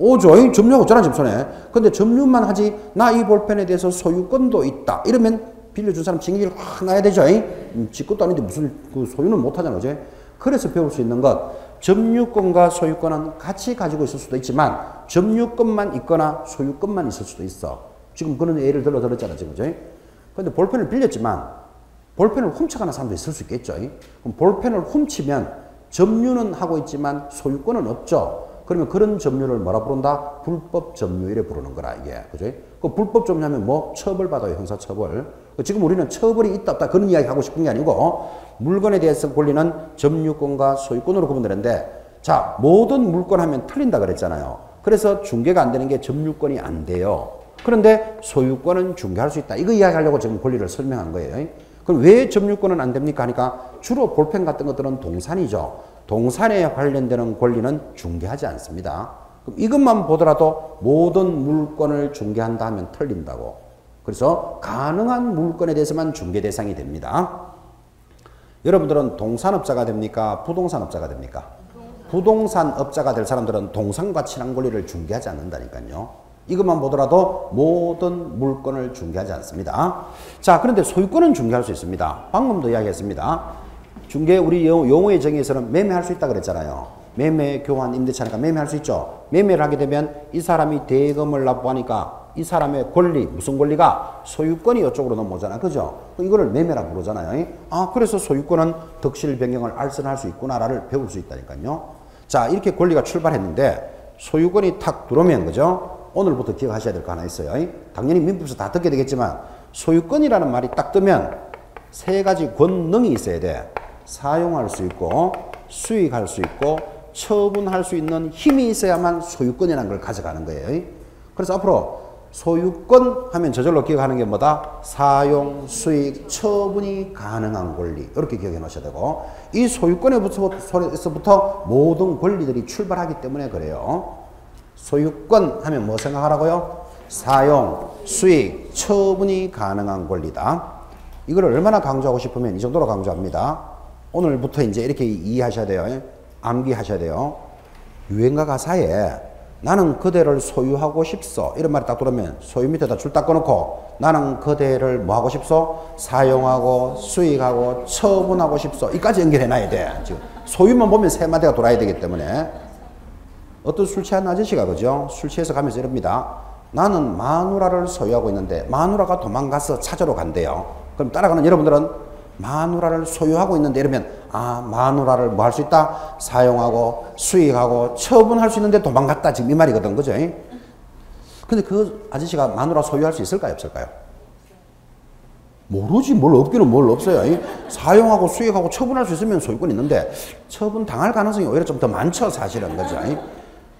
오죠. 점유하고 없잖아, 지금 손에. 근데 점유만 하지, 나 이 볼펜에 대해서 소유권도 있다. 이러면 빌려준 사람 징계를 확 나야 되죠. 지 것도 아닌데 무슨 그 소유는 못 하잖아, 그지? 그래서 배울 수 있는 것, 점유권과 소유권은 같이 가지고 있을 수도 있지만, 점유권만 있거나 소유권만 있을 수도 있어. 지금 그런 예를 들었잖아, 지금, 그지? 근데 볼펜을 빌렸지만, 볼펜을 훔쳐가는 사람도 있을 수 있겠죠. 그럼 볼펜을 훔치면, 점유는 하고 있지만 소유권은 없죠. 그러면 그런 점유를 뭐라 부른다? 불법 점유 이래 부르는 거라, 이게. 그죠? 그 불법 점유하면 뭐? 처벌받아요, 형사처벌. 지금 우리는 처벌이 있다, 없다, 그런 이야기 하고 싶은 게 아니고, 물건에 대해서 권리는 점유권과 소유권으로 구분되는데, 자, 모든 물건 하면 틀린다 그랬잖아요. 그래서 중개가 안 되는 게 점유권이 안 돼요. 그런데 소유권은 중개할 수 있다. 이거 이야기하려고 지금 권리를 설명한 거예요. 그럼 왜 점유권은 안 됩니까? 하니까 주로 볼펜 같은 것들은 동산이죠. 동산에 관련되는 권리는 중개하지 않습니다. 그럼 이것만 보더라도 모든 물건을 중개한다 하면 틀린다고. 그래서 가능한 물건에 대해서만 중개 대상이 됩니다. 여러분들은 동산업자가 됩니까? 부동산업자가 됩니까? 부동산업자가 될 사람들은 동산과 친한 권리를 중개하지 않는다니까요. 이것만 보더라도 모든 물건을 중개하지 않습니다. 자, 그런데 소유권은 중개할 수 있습니다. 방금도 이야기했습니다. 중개, 우리 용어의 정의에서는 매매할 수 있다 그랬잖아요. 매매, 교환, 임대차니까 매매할 수 있죠. 매매를 하게 되면 이 사람이 대금을 납부하니까 이 사람의 권리, 무슨 권리가? 소유권이 이쪽으로 넘어오잖아. 그죠? 이거를 매매라고 부르잖아요. 아, 그래서 소유권은 덕실 변경을 알선할 수 있구나를 배울 수 있다니까요. 자, 이렇게 권리가 출발했는데 소유권이 탁 들어오면, 그죠? 오늘부터 기억하셔야 될 거 하나 있어요. 당연히 민법에서 다 듣게 되겠지만 소유권이라는 말이 딱 뜨면 세 가지 권능이 있어야 돼. 사용할 수 있고 수익할 수 있고 처분할 수 있는 힘이 있어야만 소유권이라는 걸 가져가는 거예요. 그래서 앞으로 소유권 하면 저절로 기억하는 게 뭐다? 사용, 수익, 처분이 가능한 권리. 이렇게 기억해 놓으셔야 되고, 이 소유권에서부터 모든 권리들이 출발하기 때문에 그래요. 소유권 하면 뭐 생각하라고요? 사용, 수익, 처분이 가능한 권리다. 이걸 얼마나 강조하고 싶으면 이 정도로 강조합니다. 오늘부터 이제 이렇게 이해하셔야 돼요. 암기하셔야 돼요. 유행가 가사에 나는 그대를 소유하고 싶소 이런 말이 딱 들어오면 소유 밑에다 줄 딱 꺼놓고 나는 그대를 뭐 하고 싶소? 사용하고 수익하고 처분하고 싶소. 이까지 연결해 놔야 돼. 지금 소유만 보면 세 마디가 돌아야 되기 때문에. 어떤 술 취한 아저씨가, 그죠? 술 취해서 가면서 이럽니다. 나는 마누라를 소유하고 있는데 마누라가 도망가서 찾으러 간대요. 그럼 따라가는 여러분들은 마누라를 소유하고 있는데 이러면, 아, 마누라를 뭐 할 수 있다? 사용하고 수익하고 처분할 수 있는데 도망갔다. 지금 이 말이거든. 그죠? 근데 그 아저씨가 마누라 소유할 수 있을까요? 없을까요? 모르지. 뭘 없기는 뭘 없어요. 사용하고 수익하고 처분할 수 있으면 소유권이 있는데 처분 당할 가능성이 오히려 좀 더 많죠. 사실은. 그죠?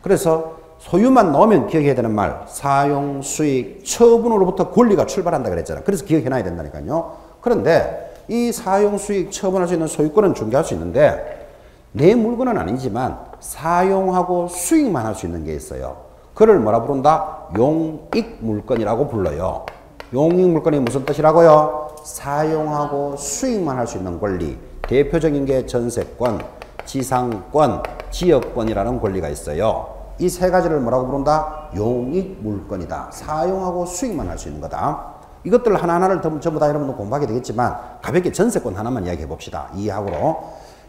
그래서 소유만 넣으면 기억해야 되는 말, 사용, 수익, 처분으로부터 권리가 출발한다 그랬잖아. 그래서 기억해놔야 된다니까요. 그런데 이 사용, 수익, 처분할 수 있는 소유권은 중개할 수 있는데 내 물건은 아니지만 사용하고 수익만 할 수 있는 게 있어요. 그걸 뭐라 부른다? 용익 물건이라고 불러요. 용익 물건이 무슨 뜻이라고요? 사용하고 수익만 할 수 있는 권리. 대표적인 게 전세권, 지상권, 지역권이라는 권리가 있어요. 이 세 가지를 뭐라고 부른다? 용익 물건이다. 사용하고 수익만 할 수 있는 거다. 이것들 하나하나를 전부 다 여러분도 공부하게 되겠지만 가볍게 전세권 하나만 이야기해 봅시다. 이해하고로.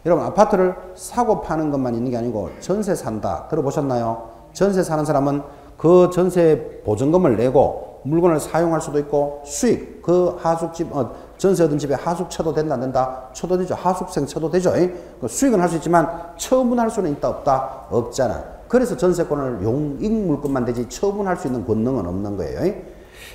여러분 아파트를 사고 파는 것만 있는 게 아니고 전세 산다. 들어보셨나요? 전세 사는 사람은 그 전세 보증금을 내고 물건을 사용할 수도 있고 수익, 그 하숙집, 전세 얻은 집에 하숙 쳐도 된다 안 된다? 쳐도 되죠. 하숙생 쳐도 되죠. 그 수익은 할 수 있지만 처분할 수는 있다 없다? 없잖아. 그래서 전세권을 용익 물건만 되지 처분할 수 있는 권능은 없는 거예요.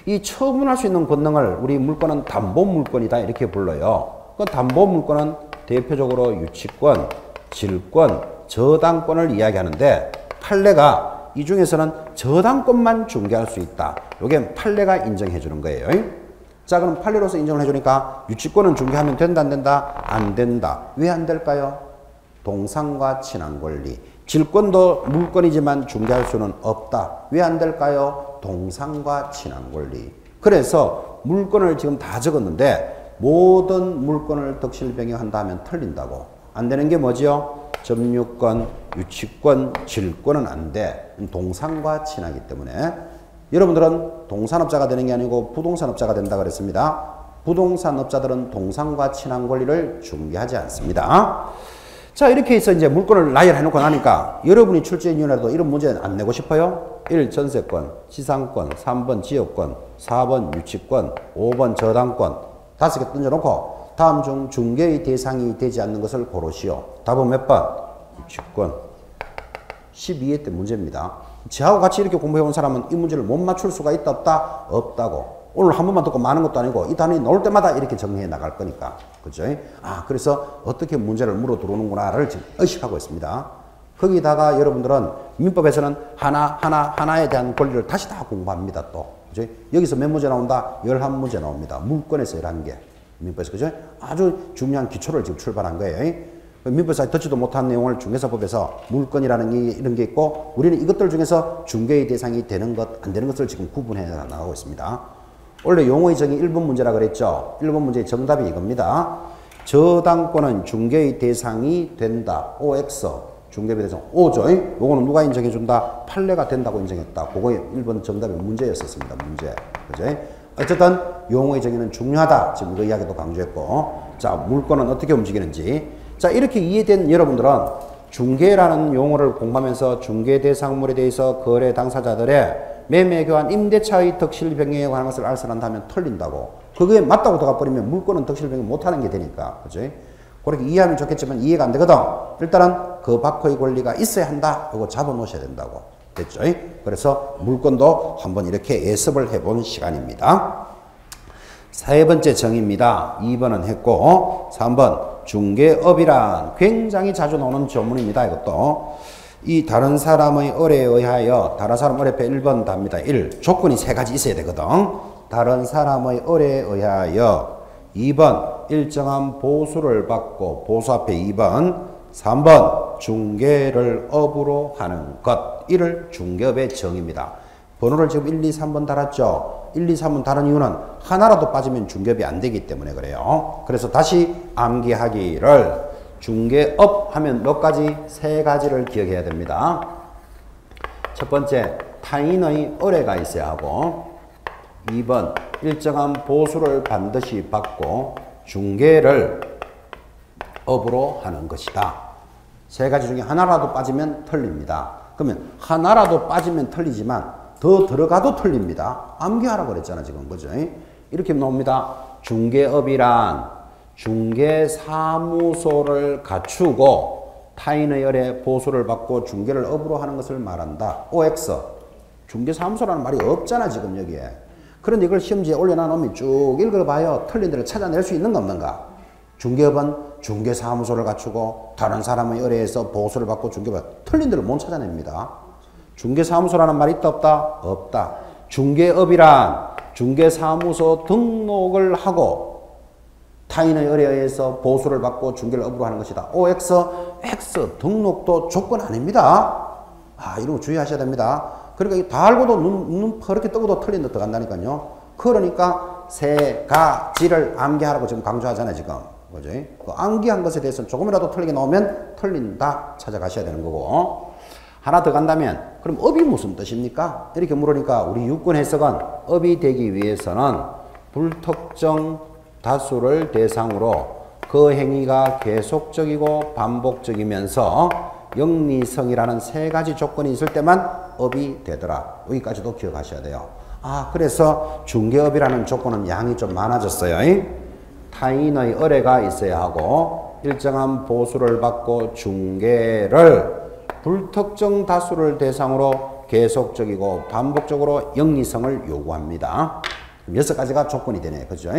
이 처분할 수 있는 권능을 우리 물건은 담보 물건이다 이렇게 불러요. 그 담보 물건은 대표적으로 유치권, 질권, 저당권을 이야기하는데 판례가 이 중에서는 저당권만 중개할 수 있다. 요게 판례가 인정해 주는 거예요. 자, 그럼 판례로서 인정을 해주니까 유치권은 중개하면 된다 안 된다? 안 된다. 왜 안 될까요? 동산과 친한 권리. 질권도 물건이지만 중개할 수는 없다. 왜 안 될까요? 동산과 친한 권리. 그래서 물건을 지금 다 적었는데 모든 물건을 덕실 변경한다 하면 틀린다고. 안 되는 게 뭐지요? 점유권, 유치권, 질권은 안 돼. 동산과 친하기 때문에 여러분들은 동산업자가 되는 게 아니고 부동산업자가 된다 그랬습니다. 부동산업자들은 동산과 친한 권리를 중개하지 않습니다. 자, 이렇게 해서 이제 물건을 나열해 놓고 나니까 여러분이 출제위원회도 이런 문제 안 내고 싶어요? 1. 전세권, 지상권, 3번 지역권, 4번 유치권, 5번 저당권 5개 던져놓고 다음 중 중개의 대상이 되지 않는 것을 고르시오. 답은 몇 번? 유치권. 12회 때 문제입니다. 저하고 같이 이렇게 공부해온 사람은 이 문제를 못 맞출 수가 있다 없다? 없다고. 오늘 한 번만 듣고 많은 것도 아니고 이 단원이 나올 때마다 이렇게 정리해 나갈 거니까. 그죠? 그래서 어떻게 문제를 물어 들어오는구나를 지금 의식하고 있습니다. 거기다가 여러분들은 민법에서는 하나에 대한 권리를 다시 다 공부합니다. 또. 그죠? 여기서 몇 문제 나온다? 11문제 나옵니다. 물권에서 11개. 민법에서. 그죠? 아주 중요한 기초를 지금 출발한 거예요. 민법에서 듣지도 못한 내용을 중개사법에서 물권이라는 게 이런 게 있고 우리는 이것들 중에서 중개의 대상이 되는 것, 안 되는 것을 지금 구분해 나가고 있습니다. 원래 용어의 정의 1번 문제라 그랬죠. 1번 문제의 정답이 이겁니다. 저당권은 중개의 대상이 된다. OX. 중개의 대상 O죠. 요거는 누가 인정해준다? 판례가 된다고 인정했다. 그거의 1번 정답이 문제였었습니다. 문제. 그죠? 어쨌든 용어의 정의는 중요하다. 지금 이거 이야기도 강조했고. 자, 물권은 어떻게 움직이는지. 자, 이렇게 이해된 여러분들은 중개라는 용어를 공부하면서 중개 대상물에 대해서 거래 당사자들의 매매 교환 임대차의 덕실 변경에 관한 것을 알선한다면 틀린다고. 그게 맞다고 들어가버리면 물권은 덕실 변경 못하는 게 되니까. 그죠? 그렇게 이해하면 좋겠지만 이해가 안 되거든. 일단은 그 밖의 권리가 있어야 한다. 이거 잡아 놓으셔야 된다고. 됐죠? 그래서 물권도 한번 이렇게 예습을 해본 시간입니다. 세 번째 정의입니다. 2번은 했고 3번 중개업이란 굉장히 자주 나오는 조문입니다. 이것도 이 다른 사람의 의뢰에 의하여 다른 사람 의뢰표 1번 답니다. 1. 조건이 3가지 있어야 되거든. 다른 사람의 의뢰에 의하여 2번 일정한 보수를 받고 보수 앞에 2번 3번 중개를 업으로 하는 것. 이를 중개업의 정의입니다. 번호를 지금 1, 2, 3번 달았죠. 1, 2, 3번 다른 이유는 하나라도 빠지면 중개업이 안 되기 때문에 그래요. 그래서 다시 암기하기를 중개업 하면 몇 가지? 3가지를 기억해야 됩니다. 첫 번째, 타인의 의뢰가 있어야 하고 2번, 일정한 보수를 반드시 받고 중개를 업으로 하는 것이다. 3가지 중에 하나라도 빠지면 틀립니다. 그러면 하나라도 빠지면 틀리지만 더 들어가도 틀립니다. 암기하라고 그랬잖아 지금. 그죠? 이렇게 나옵니다. 중개업이란 중개사무소를 갖추고 타인의 의뢰 보수를 받고 중개를 업으로 하는 것을 말한다. OX. 중개사무소라는 말이 없잖아 지금 여기에. 그런데 이걸 시험지에 올려놔놓으면 쭉 읽어봐요. 틀린 데를 찾아낼 수 있는가 없는가. 중개업은 중개사무소를 갖추고 다른 사람의 의뢰에서 보수를 받고 중개를 틀린 데를 못 찾아냅니다. 중개사무소라는 말이 있다 없다? 없다. 중개업이란 중개사무소 등록을 하고 타인의 의뢰에 의해서 보수를 받고 중개를 업으로 하는 것이다. OX, X 등록도 조건 아닙니다. 이런 거 주의하셔야 됩니다. 그러니까 다 알고도 눈 퍼렇게 뜨고도 틀린 데 들어간다니까요. 그러니까 3가지를 암기하라고 지금 강조하잖아요, 지금. 그죠? 그 암기한 것에 대해서는 조금이라도 틀리게 나오면 틀린다 찾아가셔야 되는 거고. 하나 더 간다면 그럼 업이 무슨 뜻입니까? 이렇게 물으니까 우리 유권 해석은 업이 되기 위해서는 불특정 다수를 대상으로 그 행위가 계속적이고 반복적이면서 영리성이라는 3가지 조건이 있을 때만 업이 되더라. 여기까지도 기억하셔야 돼요. 그래서 중개업이라는 조건은 양이 좀 많아졌어요. 타인의 의뢰가 있어야 하고 일정한 보수를 받고 중개를 불특정 다수를 대상으로 계속적이고 반복적으로 영리성을 요구합니다. 6가지가 조건이 되네. 그죠?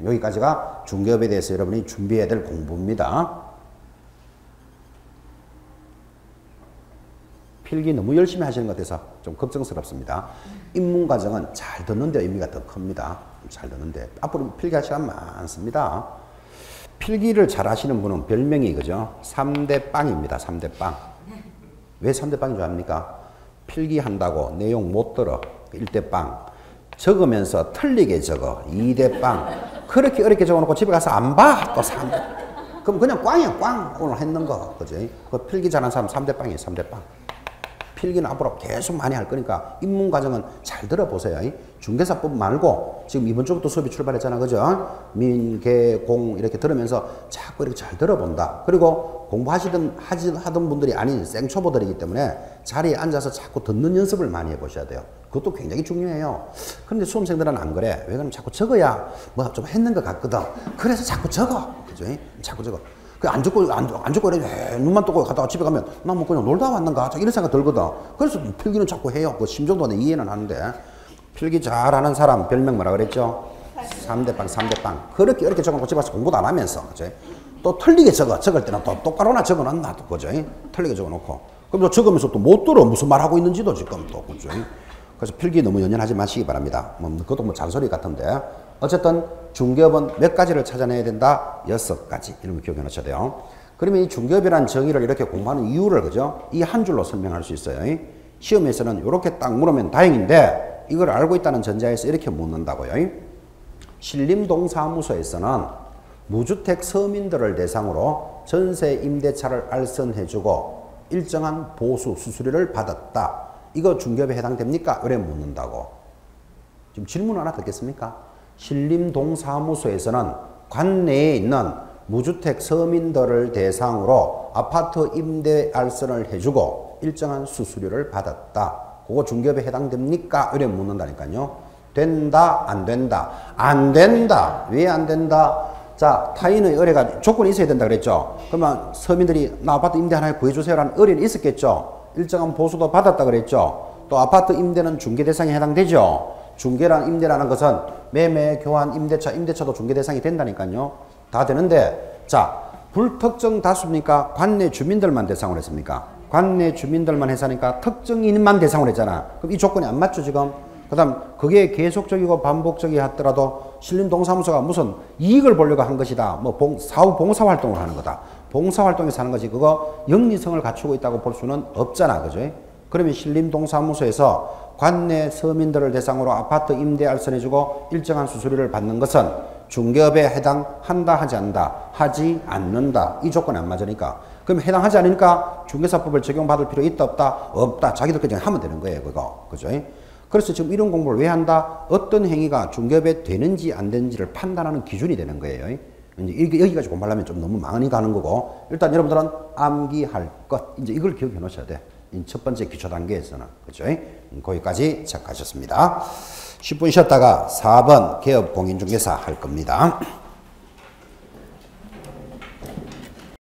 여기까지가 중개업에 대해서 여러분이 준비해야 될 공부입니다. 필기 너무 열심히 하시는 것 같아서 좀 걱정스럽습니다. 입문과정은 잘 듣는 데 의미가 더 큽니다. 잘 듣는데 앞으로 필기할 시간 많습니다. 필기를 잘 하시는 분은 별명이 그죠? 3대 빵입니다. 3대 빵. 왜 3대 빵인 줄 압니까? 필기한다고 내용 못 들어. 1대 빵. 적으면서 틀리게 적어. 2대 빵. 그렇게 어렵게 적어놓고 집에 가서 안 봐. 또 3대. 그럼 그냥 꽝이야, 꽝. 오늘 했는 거. 그지? 그 필기 잘하는 사람 3대 빵이에요, 3대 빵. 필기는 앞으로 계속 많이 할 거니까 입문 과정은 잘 들어보세요. 중개사법 말고 지금 이번 주부터 수업이 출발했잖아. 그죠? 민, 개, 공 이렇게 들으면서 자꾸 이렇게 잘 들어본다. 그리고 하던 분들이 아닌 생초보들이기 때문에 자리에 앉아서 자꾸 듣는 연습을 많이 해보셔야 돼요. 그것도 굉장히 중요해요. 그런데 수험생들은 안 그래. 왜 그러면 자꾸 적어야 뭐 좀 했는 것 같거든. 그래서 자꾸 적어. 그죠? 자꾸 적어. 안 적고 이래 눈만 뜨고 갔다가 집에 가면 나 뭐 그냥 놀다 왔는가 이런 생각 들거든. 그래서 필기는 자꾸 해요. 그 심정도 내 이해는 하는데 필기 잘하는 사람 별명 뭐라 그랬죠? 3대 빵, 3대 빵. 그렇게 이렇게 적어놓고 집에 와서 공부도 안 하면서 그치? 또 틀리게 적을 때는 또 똑바로나 적어놨나 또 그죠? 틀리게 적어놓고 그럼 또 적으면서 또 못 들어 무슨 말 하고 있는지도 지금 또 그죠? 그래서 필기 너무 연연하지 마시기 바랍니다. 그것도 뭐 잔소리 같은데 어쨌든 중개업은 몇 가지를 찾아내야 된다? 6가지. 이런 거 기억해 놓으셔야 돼요. 그러면 이 중개업이라는 정의를 이렇게 공부하는 이유를, 그죠? 이 한 줄로 설명할 수 있어요. 시험에서는 이렇게 딱 물으면 다행인데, 이걸 알고 있다는 전제하에서 이렇게 묻는다고요. 신림동사무소에서는 무주택 서민들을 대상으로 전세 임대차를 알선해주고 일정한 보수 수수료를 받았다. 이거 중개업에 해당됩니까? 이래 묻는다고. 지금 질문 하나 듣겠습니까? 신림동사무소에서는 관내에 있는 무주택 서민들을 대상으로 아파트 임대 알선을 해주고 일정한 수수료를 받았다. 그거 중개업에 해당됩니까? 이래 묻는다니까요. 된다, 안 된다? 안 된다. 왜 안 된다? 자, 타인의 의뢰가 조건이 있어야 된다 그랬죠. 그러면 서민들이 나 아파트 임대 하나 구해주세요라는 의뢰는 있었겠죠. 일정한 보수도 받았다 그랬죠. 또 아파트 임대는 중개 대상에 해당되죠. 중개란 임대라는 것은 매매, 교환, 임대차, 임대차도 중개 대상이 된다니까요. 다 되는데 자, 불특정 다수입니까? 관내 주민들만 대상으로 했습니까? 관내 주민들만 해서니까 특정인만 대상으로 했잖아. 그럼 이 조건이 안 맞죠 지금? 그 다음 그게 계속적이고 반복적이 하더라도 신림동사무소가 무슨 이익을 보려고 한 것이다. 뭐 사후 봉사활동을 하는 거다. 봉사활동에서 하는 것이 그거 영리성을 갖추고 있다고 볼 수는 없잖아. 그죠? 그러면 신림동사무소에서 관내 서민들을 대상으로 아파트 임대 알선해주고 일정한 수수료를 받는 것은 중개업에 해당한다 하지 않는다? 하지 않는다. 이 조건이 안 맞으니까. 그럼 해당하지 않으니까 중개사법을 적용받을 필요 있다 없다? 없다. 자기들끼리 하면 되는 거예요. 그거. 그죠? 그래서 지금 이런 공부를 왜 한다? 어떤 행위가 중개업에 되는지 안 되는지를 판단하는 기준이 되는 거예요. 이제 여기까지 공부를 하면 좀 너무 많이 가는 거고 일단 여러분들은 암기할 것 이제 이걸 기억해 놓으셔야 돼. 첫 번째 기초 단계에서는. 그죠? 거기까지 체크하셨습니다. 10분 쉬었다가 4번 개업 공인중개사 할 겁니다.